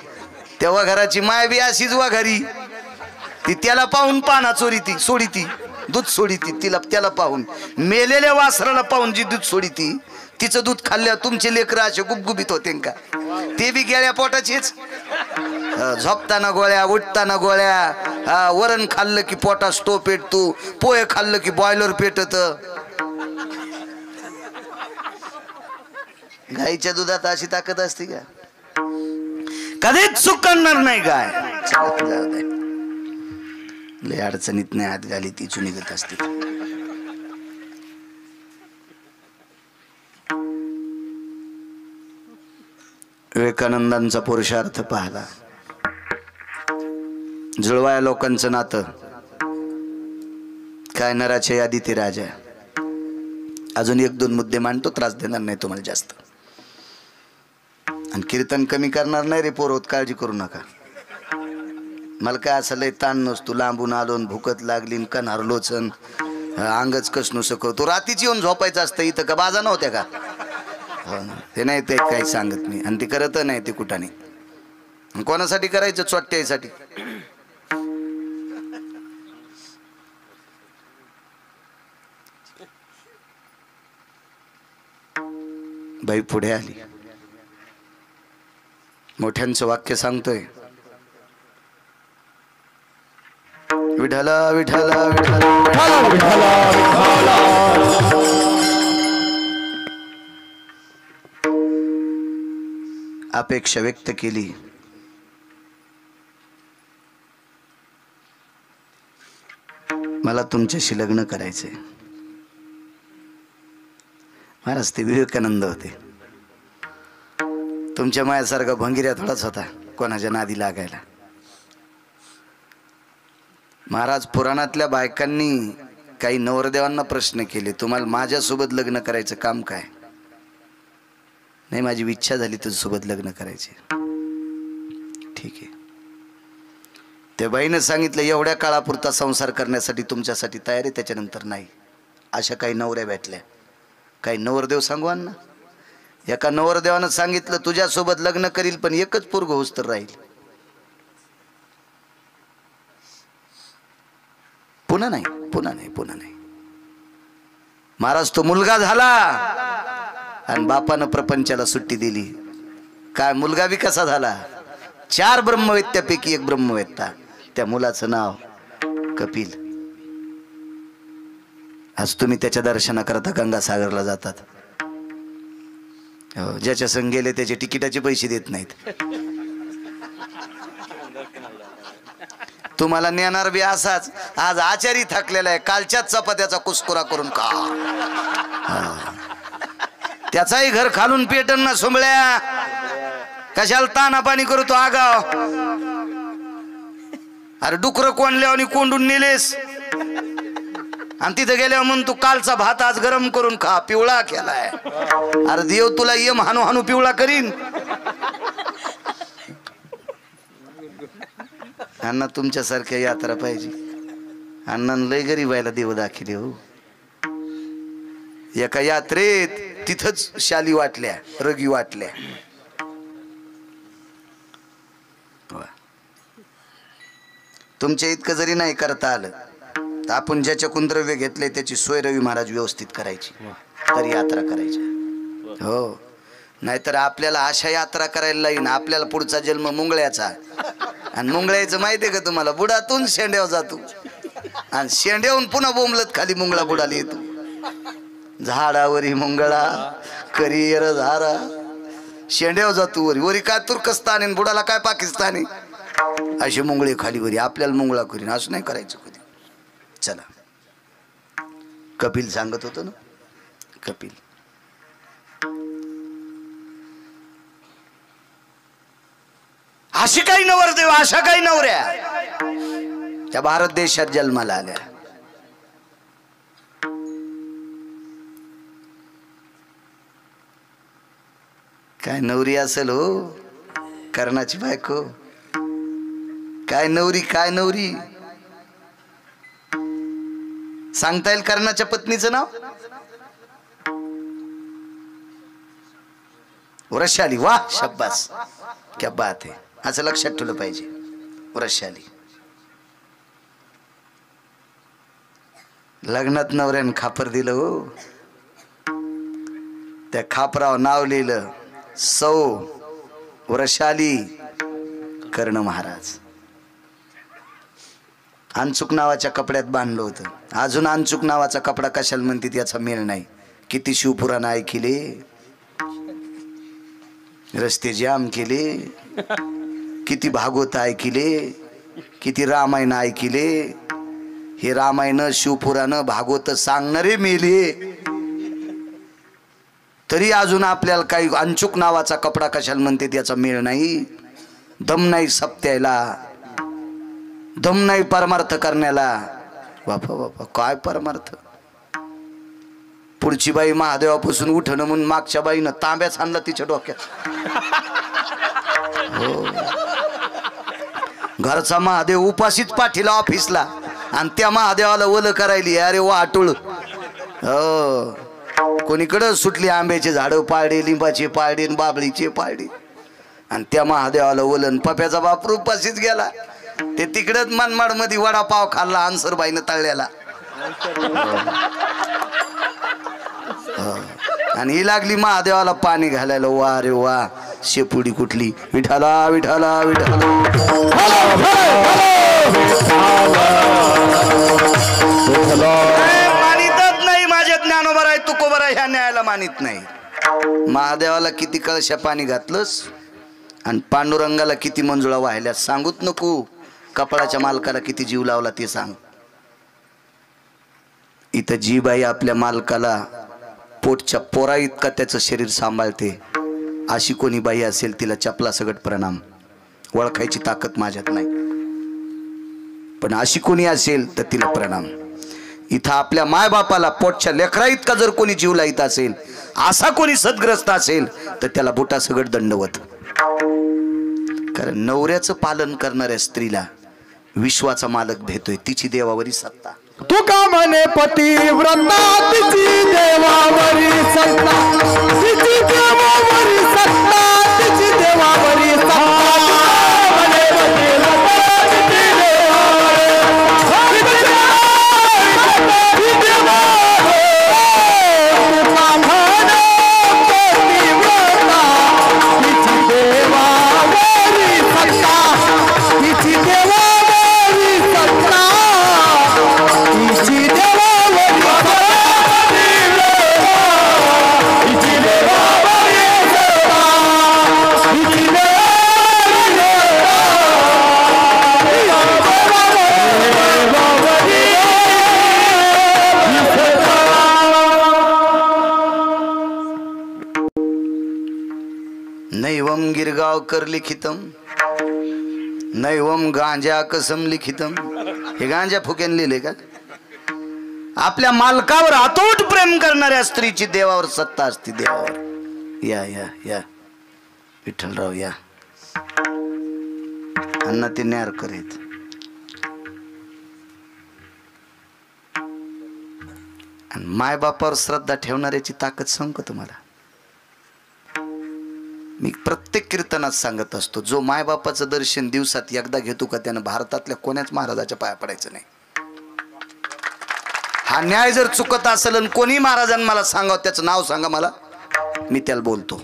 Speaker 1: त्या वघाराची माय बी अशीच वघारी. ती त्याला पाहून पाना चोरीती, सोडीती, दूध सोडीती. त्याला पाहून, मेलेल्या वासराला पाहून जी दूध सोडीती, तिचं दूध खाल्ल्यावर तुमचे लेकरं असे गुबगुबीत होते का? ते बी गेल्या पोटाचेच. झोपताना गोळ्या, उठताना गोळ्या. वरण खाल्लं की पोटात स्टो पेटतो, पोहे खाल्लं की बॉयलर पेटत. गाईच्या दुधात अशी ताकद असते का? कधीच चूक करणार नाही गाय. लय अडचणीत नाही हात घाली ती निघत असते. विवेकानंदांचा पुरुषार्थ पाहला. जुळवाया लोकांचं नातं काय. नराच्या यादी ते राजा. अजून 1-2 मुद्दे मांडतो, त्रास देणार नाही तुम्हाला जास्त. आणि कीर्तन कमी करणार नाही रे पोर, काळजी करू नका. मला काय असं लय ताण नसतो. लांबून आलो, भूकत लागली, कण हरलोचन, अंगच कसनूस करतो. रात्रीची येऊन झोपायचं असतं इथं का बाजा नव्हत्या का? ते नाही ते काही सांगत मी आणि ते करत नाही ते कुठाने. कोणासाठी करायचं? चोट्ट्यासाठी. बाई पुढे आली. मोठ्यांचं वाक्य सांगतोय, विठला विठला विठला. अपेक्षा व्यक्त केली. मला तुमच्याशी लग्न करायचंय. महाराज ते विवेकानंद होते. तुमच्या मायासारखा भंगिऱ्या थोडाच होता कोणाच्या नादी लागायला. महाराज पुराणातल्या बायकांनी काही नवरदेवांना प्रश्न केले, तुम्हाला माझ्यासोबत लग्न करायचं काम काय? नाही, माझी इच्छा झाली तुझ्यासोबत लग्न करायचे. ठीक आहे. त्या बाईनं सांगितलं, एवढ्या काळापुरता संसार करण्यासाठी तुमच्यासाठी तयार आहे, त्याच्यानंतर नाही. अशा काही नवऱ्या भेटल्या. काही नवरदेव सांगू अण्णा. एका नवरदेवानं सांगितलं, तुझ्यासोबत लग्न करील पण एकच पोरग होस तर राहील. पुन्हा नाही, पुन्हा नाही, पुन्हा नाही. महाराज तो मुलगा झाला आणि बापानं प्रपंचाला सुट्टी दिली. काय मुलगा बी कसा झाला? 4 ब्रह्मवेत्यापैकी एक ब्रह्मवेत्ता. त्या मुलाचं नाव कपिल. आज तुम्ही त्याच्या दर्शनाकरता गंगासागरला जातात. ज्याच्या संग गेले त्याचे तिकिटाचे पैसे देत नाहीत. तुम्हाला नेणार बी असाच. आज आचारी थकलेला आहे, कालच्याच चपात्याचा कुस्कुरा करून खा. त्याचाही घर खालून पेटन ना सुंबळ्या. कशाला ताना पाणी करू तो आगाव? अरे डुकर कोंडल्यावर कोंडून नेलेस आणि तिथे गेल्यावर म्हणून तू कालचा भात आज गरम करून खा, पिवळा केलाय. अरे देव तुला यम हानू हानू पिवळा करीन. अण्णा तुमच्यासारख्या यात्रा पाहिजे. अण्णानं लय गरीबायला देव दाखिले हो. एका यात्रेत तिथंच शाली वाटल्या, रगी वाटल्या. तुमच्या इतकं जरी नाही करता आलं तर आपण ज्याच्याकडून द्रव्य घेतले त्याची सोय रवी महाराज व्यवस्थित करायची, तरी यात्रा करायची. हो, नाहीतर आपल्याला अशा यात्रा करायला लागेल. आपल्याला पुढचा जन्म मुंगळ्याचा. आणि मुंगळ्याचं माहितीये का तुम्हाला? बुडातून शेंड्यावर जातो आणि शेंड्याहून पुन्हा बोंबलत खाली मुंगळा बुडाला येतो. झाडावरी मुंगळा करियर झारा. शेंड्यावर जातो वरी. वरी काय तुर्कस्तान आणि बुडाला काय पाकिस्तानी. अशी मुंगळे खाली वरी. आपल्याला मुंगळा करीन असं नाही करायचं कधी. चला, कपिल सांगत होतो ना. कपिल अशी काही नवरदेव, अशा काही नवऱ्या त्या भारत देशात जन्माला आल्या. काय नवरी असेल हो कर्णाची बायको. काय नवरी, काय नवरी. सांगता येईल कर्णाच्या पत्नीचं नाव? वृषाली. वाह, शब्बास, क्या बात है. असं लक्षात ठेवलं पाहिजे. वृषाली. लग्नात नवऱ्यानं खापर दिलं हो. त्या खापरावर नाव लिहिलं, सौ वृषाली कर्ण महाराज. अनचूक नावाच्या कपड्यात बांधलं होतं. अजून अनचूक नावाचा कपडा कशाला म्हणतात याचा मेळ नाही. किती शिवपुराण ऐकले, रस्ते जाम केले, किती भागवत ऐकले, किती रामायण ऐकले. हे रामायण शिवपुराण भागवत सांगणारे मेले, तरी अजून आपल्याला काही अनचूक नावाचा कपडा कशाला म्हणते याचा मेळ नाही. दम नाही सप्त्याला, दम नाही परमार्थ करण्याला. बापा बापा, काय परमार्थ. पुढची बाई महादेवापासून उठणं म्हणून मागच्या बाईनं तांब्याच आणला तिच्या डोक्यात. हो, घरचा महादेव उपाशीच पाठीला ऑफिसला. आणि त्या महादेवाला ओलं करायली. अरे वा आटुळ. हो, कोणीकडं सुटली आंब्याची झाडं पाळडी, लिंबाची पाळडी, बाबळीची पाळडी, आणि त्या महादेवाला ओलन. पप्याचा बाप रूपाशीच गेला. ते तिकडच मनमाड मध्ये वडापाव खाल्ला अन्सरबाईनं तळल्याला. आणि ही लागली महादेवाला पाणी घालायला. वा रे वा, शेपुडी कुठली. विठाला विठाला विठाला. मानितच नाही माझ्या ज्ञानोबर आहे तुकोबर आहे ह्या न्यायाला मानित नाही. महादेवाला किती कळशा पाणी घातलंस आणि पांडुरंगाला किती मंजुळा वाहिल्या सांगूच नको. कपडाच्या मालकाला किती जीव लावला ते सांग. इथं जी बाई आपल्या मालकाला पोटच्या पोरा इतका त्याचं शरीर सांभाळते, अशी कोणी बाई असेल तिला चपला सगट प्रणाम. ओळखायची ताकद माझ्यात नाही, पण अशी कोणी असेल तर तिला प्रणाम. इथं आपल्या मायबापाला पोटच्या लेकरा इतका जर कोणी जीव लाईत असेल, असा कोणी सद्ग्रस्त असेल तर त्याला बुटा सगट दंडवत. कारण नवऱ्याचं पालन करणाऱ्या स्त्रीला विश्वाचा मालक भेटतोय. तिची देवावरी सत्ता.
Speaker 2: तू का म्हणे पतिव्रता तिची देवावरी सत्ता, तिची देवावरी सत्ता, तिची देवावरी सत्ता. म्हणे पतिव्रता तिची देवावरी सत्ता, तिची देवावरी. तू का म्हणे पतिव्रता तिची देवावरी सत्ता, तिची देवावरी सत्ता, तिची देवावरी
Speaker 1: नैवम गिरगावकर लिखितम, नैवम गांजा कसम लिखितम. हे गांजा फुक्यान लिहिले का? आपल्या मालकावर अतूट प्रेम करणाऱ्या स्त्रीची देवावर सत्ता असते. देवावर. या या या विठ्ठलराव या. अण्णा ते न्यार करीत. आणि मायबापावर श्रद्धा ठेवणाऱ्याची ताकद सांगू का तुम्हाला? मी प्रत्येक कीर्तनात सांगत असतो, जो मायबापाचं दर्शन दिवसात एकदा घेतो का त्यानं भारतातल्या कोण्याच महाराजाच्या पाया पडायचं नाही. हा न्याय जर चुकत असेल आणि कोणी महाराजांना मला सांगा, त्याचं नाव सांगा मला, मी त्याला बोलतो.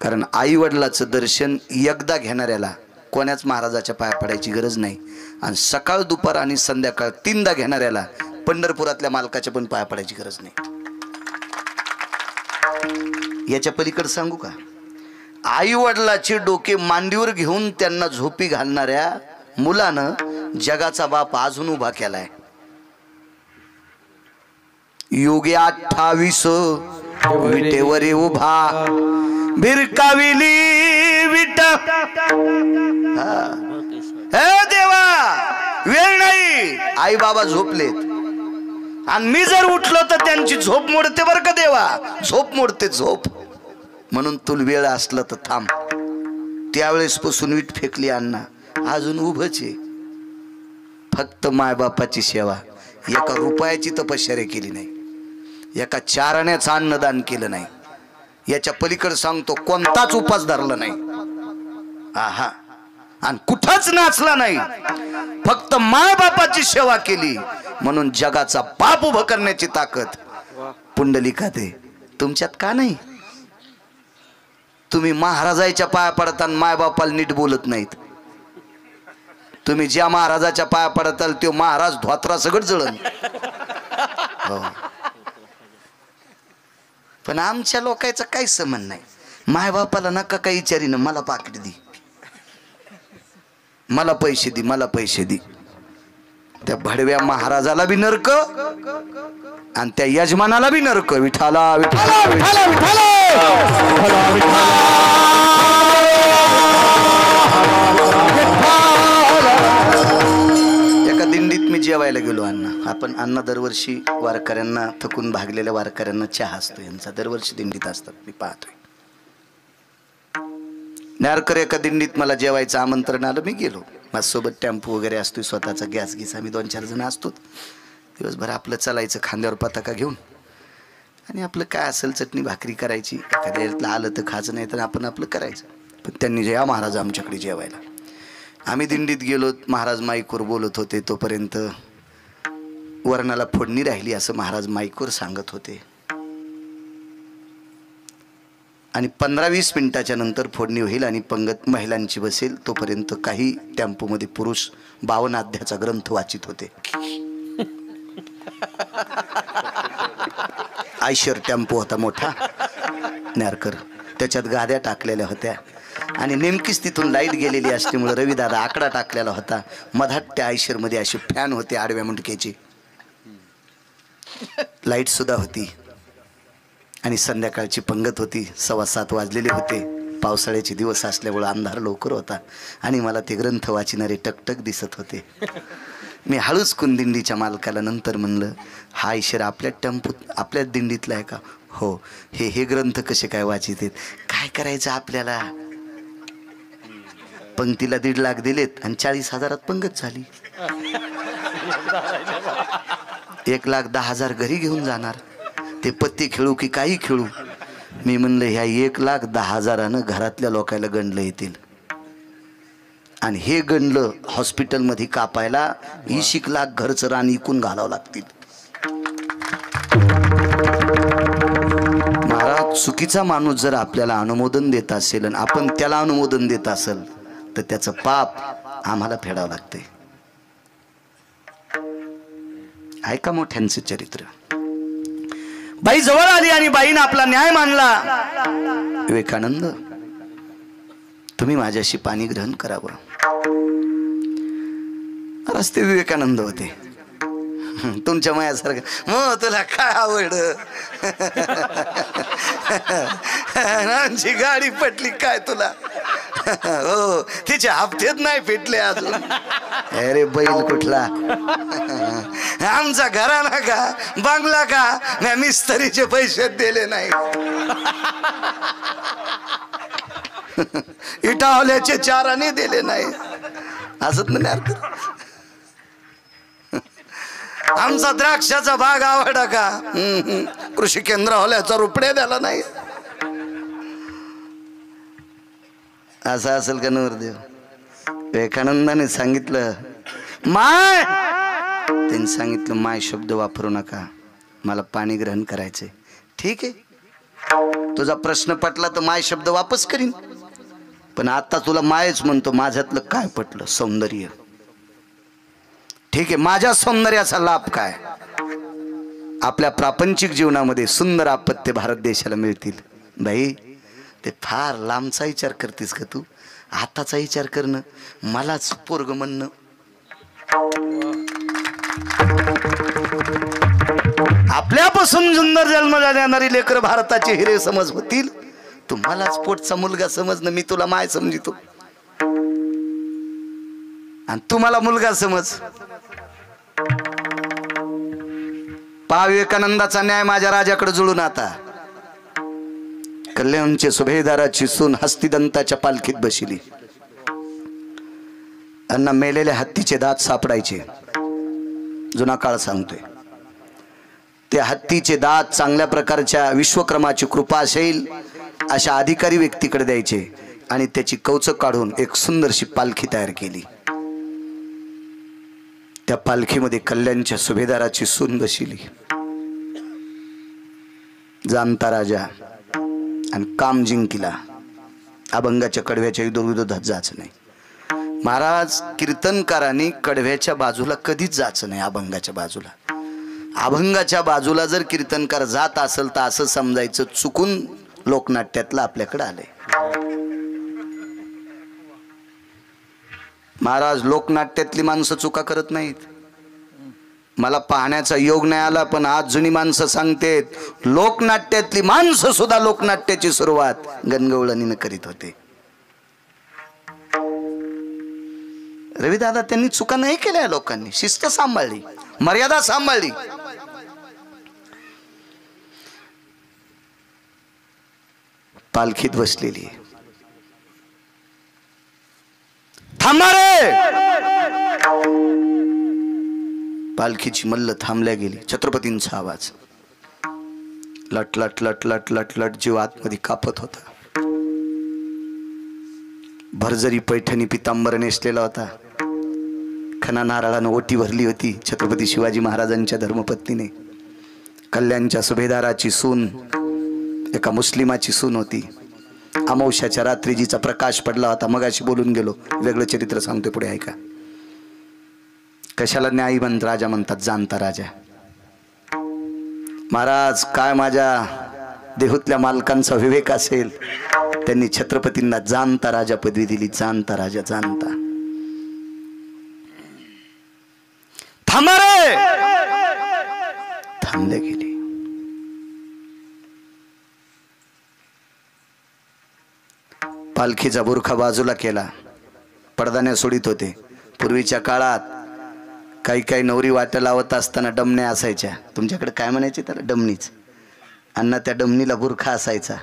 Speaker 1: कारण आई वडिलाचं दर्शन एकदा घेणाऱ्याला कोण्याच महाराजाच्या पाया पडायची गरज नाही. आणि सकाळ दुपार आणि संध्याकाळ 3दा घेणाऱ्याला पंढरपुरातल्या मालकाच्या पण पाया पडायची गरज नाही. याच्या पलीकडे सांगू का? आई वडिलाचे डोके मांडीवर घेऊन त्यांना झोपी घालणाऱ्या मुलानं जगाचा बाप अजून उभा केलाय. योगी 28 विटेवरी उभा भिरकाविली विट. हे देवा, वेळ नाही. आई बाबा झोपलेत आणि मी जर उठलो तर त्यांची झोप मोडते बरं का देवा. झोप मोडते झोप. म्हणून तुला वेळ असला तर थांब. त्यावेळेस पासून वीट फेकली अण्णा, अजून उभंच आहे. फक्त मायबापाची सेवा. एका रुपयाची तपश्चर्या केली नाही, एका 4 आण्याचं अन्नदान केलं नाही. याच्या पलीकडे सांगतो कोणताच उपास धरला नाही. आहा, आणि कुठंच नाचला नाही. फक्त मायबापाची सेवा केली. म्हणून जगाचा बाप उभं करण्याची ताकद पुंडलिकात आहे. तुमच्यात का नाही? तुम्ही महाराजाच्या पाया पडताना मायबापाला नीट बोलत नाहीत. तुम्ही ज्या महाराजाच्या पाया पडताल तो महाराज धोत्रा सगळं जळण. हो, पण आमच्या लोकांचं काही संबंध नाही. मायबापाला नका काही विचारीनं, मला पाकिट दे, मला पैसे दे, मला पैसे दे. त्या भडव्या महाराजाला बी नरक आणि त्या यजमानाला बी नरक. विठाला विठाला विठाला विठाला. एका दिंडीत मी जेवायला गेलो अण्णा. आपण अण्णा दरवर्षी वारकऱ्यांना, थकून भागलेल्या वारकऱ्यांना चहा असतो यांचा, दरवर्षी दिंडीत असतात, मी पाहतोय. नारकर एका दिंडीत मला जेवायचं आमंत्रण आलं, मी गेलो. माझ्यासोबत टेम्पो वगैरे असतो, स्वतःचा गॅस गीस, आम्ही 2-4 जण असतो. दिवसभर आपलं चालायचं खांद्यावर पताका घेऊन आणि आपलं काय असेल चटणी भाकरी करायची. एखाद्या आलं तर खायचं, नाही तर आपण आपलं करायचं. पण त्यांनी जे महाराज आमच्याकडे जेवायला, आम्ही दिंडीत गेलो. महाराज माईकवर बोलत होते, तोपर्यंत वरणाला फोडणी राहिली असं महाराज माईकवर सांगत होते. आणि 15-20 मिनिटाच्या नंतर फोडणी होईल आणि पंगत महिलांची बसेल. तोपर्यंत काही टेम्पोमध्ये पुरुष 52 अध्यायाचा ग्रंथ वाचित होते. आयशर टेम्पो होता मोठा नॅरकर, त्याच्यात गाद्या टाकलेल्या होत्या आणि नेमकीच तिथून लाईट गेलेली असल्यामुळे रविदादा आकडा टाकलेला होता. मधात त्या आयशरमध्ये असे फॅन होते आडव्या मुंडक्याचे, लाईट सुद्धा होती आणि संध्याकाळची पंगत होती. 7:15 वाजलेले होते. पावसाळ्याचे दिवस असल्यामुळे अंधार लवकर होता आणि मला ते ग्रंथ वाचणारे टकटक दिसत होते. मी हळूच कुंदिंडीच्या मालकाला नंतर म्हणलं, हा आयशर आपल्या टेम्पोत आपल्याच दिंडीतला आहे का? हो. हे ग्रंथ कसे काय वाचित आहेत? काय करायचं आपल्याला? पंक्तीला 1.5 लाख दिलेत आणि 40,000 पंगत झाली. 1,10,000 घरी घेऊन जाणार. ते पत्ते खेळू की काही खेळू. मी म्हणलं ह्या 1,10,000 घरातल्या लोकांना गणलं येतील आणि हे गणलं हॉस्पिटलमध्ये कापायला 20 लाख घरचं रान इकून घालावं लागतील. महाराज, चुकीचा माणूस जर आपल्याला अनुमोदन देत असेल आणि आपण त्याला अनुमोदन देत असेल तर त्याचं पाप आम्हाला फेडावं लागतंय. ऐका मोठ्यांचं चरित्र. बाई जवळ आली आणि बाईनं आपला न्याय मानला. विवेकानंद, तुम्ही माझ्याशी पाणी ग्रहण करावं. रस्ते विवेकानंद होते तुमच्या मायासारखं. मग तुला काय आवड? आमची गाडी पटली काय तुला? हो, तिचे हप्तेच नाही पेटले अजून. अरे बैल कुठला? आमचा घराणा का बंगला का मी मिस्त्रीचे पैसे दिले नाही. इटावल्याचे 4 आणे दिले नाही. असत ना. आमचा द्राक्षाचा बाग आवडा का? कृषी केंद्र होल्याचा रुपये द्याला नाही. असं असेल का नवरदेव? विवेकानंदाने सांगितलं माय, त्यांनी सांगितलं माय शब्द वापरू नका, मला पाणी ग्रहण करायचंय. ठीक आहे, तुझा प्रश्न पटला तर माय शब्द वापस करीन, पण आता तुला मायच म्हणतो. माझ्यातलं काय पटलं? सौंदर्य. ठीक आहे, माझ्या सौंदर्याचा लाभ काय? आपल्या प्रापंचिक जीवनामध्ये सुंदर अपत्य भारत देशाला मिळतील. बाई, ते फार लांबचा विचार करतेस का तू? आताचा विचार करणं, मलाच पोरग म्हणणं. आपल्यापासून सुंदर जन्माला येणारी लेकर भारताचे हिरे समज होतील. तुम्हालाच पोटचा मुलगा समजणं, मी तुला माय समजितो आणि तुम्हाला मुलगा समज. विवेकानंदाचा न्याय माझ्या राजाकडे जुळून. आता कल्याणचे सुभेदाराची सून हस्तिदंताच्या पालखीत बसली. त्यांना मेलेल्या हत्तीचे दात सापडायचे. जुना काळ सांगतोय. ते हत्तीचे दात चांगल्या प्रकारच्या विश्वक्रमाची कृपा असेल अशा अधिकारी व्यक्तीकडे द्यायचे आणि त्याची कवच काढून एक सुंदरशी पालखी तयार केली. त्या पालखीमध्ये कल्याणच्या सुभेदाराची सून बसली. जाणता राजा आणि काम जिंकिला. अभंगाच्या कडव्याच्या विरोधात जायचं नाही. महाराज, कीर्तनकारांनी कडव्याच्या बाजूला कधीच जायचं नाही. अभंगाच्या बाजूला, अभंगाच्या बाजूला जर कीर्तनकार जात असेल तर असं समजायचं चुकून लोकनाट्यातलं आपल्याकडे आलंय. महाराज, लोकनाट्यातली माणसं चुका करत नाहीत. मला पाहण्याचा योग नाही आला, पण आज जुनी माणसं सांगतेत लोकनाट्यातली माणसं सुद्धा लोकनाट्याची सुरुवात गणगवळणीनं करीत होते. रविदादा त्यांनी चुका नाही केल्या. लोकांनी शिस्त सांभाळली, मर्यादा सांभाळली. पालखीत बसलेली. थांबा रे, पालखीची मल्ल थांबल्या गेली. छत्रपतींचा आवाज, लट लट लट लट लट लट, जीव आतमध्ये कापत होता. भरजरी पैठणी पितांबर नेसलेला होता. खना नारळानं ओटी भरली होती. छत्रपती शिवाजी महाराजांच्या धर्मपत्नीने. कल्याणच्या सुभेदाराची सून एका मुस्लिमाची सून होती. अमावस्याच्या रात्री जिचा प्रकाश पडला होता. मगाशी बोलून गेलो, वेगळं चरित्र सांगतो, पुढे ऐका. कशाला न्यायवंत राजा म्हणतात? जाणता राजा. महाराज, काय माझ्या देहूतल्या मालकांचा विवेक असेल, त्यांनी छत्रपतींना जाणता राजा पदवी दिली. जाणता राजा, जाणता. थांबा रे, थांबले गेले. पालखीचा बुरखा बाजूला केला. पडदाने सोडित होते. पूर्वीच्या काळात काही काही नवरी वाट्या लावत असताना डमण्या असायच्या. तुमच्याकडे काय म्हणायचे त्याला? डमणीच. अण्णा, त्या डमणीला बुरखा असायचा.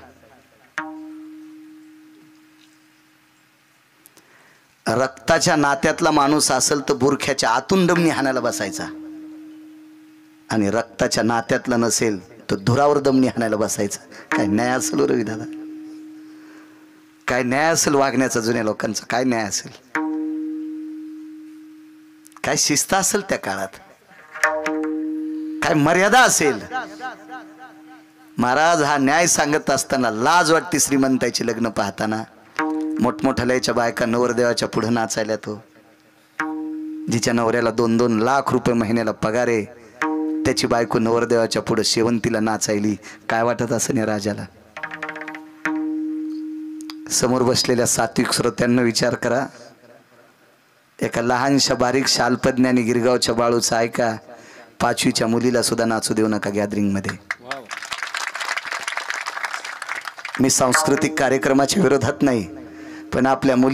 Speaker 1: रक्ताच्या नात्यातला माणूस असेल तर बुरख्याच्या आतून डमणी हाणायला बसायचा, आणि रक्ताच्या नात्यातला नसेल तर धुरावर दमणी हाणायला बसायचा. काय न्याय असेल रवी दादा? काय न्याय असेल वागण्याचा जुन्या लोकांचा? काय न्याय असेल? काय शिस्त असेल त्या काळात? काय मर्यादा असेल? महाराज, हा न्याय सांगत असताना लाज वाटते श्रीमंताची लग्न पाहताना. मोठमोठ्याच्या बायका नवरदेवाच्या पुढे नाचायला. तो जिच्या नवऱ्याला 2-2 लाख रुपये महिन्याला पगार आहे, त्याची बायको नवरदेवाच्या पुढे शेवंतीला नाचायली. काय वाटत असेल या राजाला? समोर बसलेल्या सात्विक श्रोत्यांना विचार करा. एका लहानशा बारीकशा अल्पज्ञानी गिरगावच्या बाळूचा ऐका. 5वीच्या मुलीला सुद्धा नाचू देऊ नका गॅदरिंग मध्ये. मी सांस्कृतिक कार्यक्रमाच्या विरोधात नाही, पण आपल्या मुली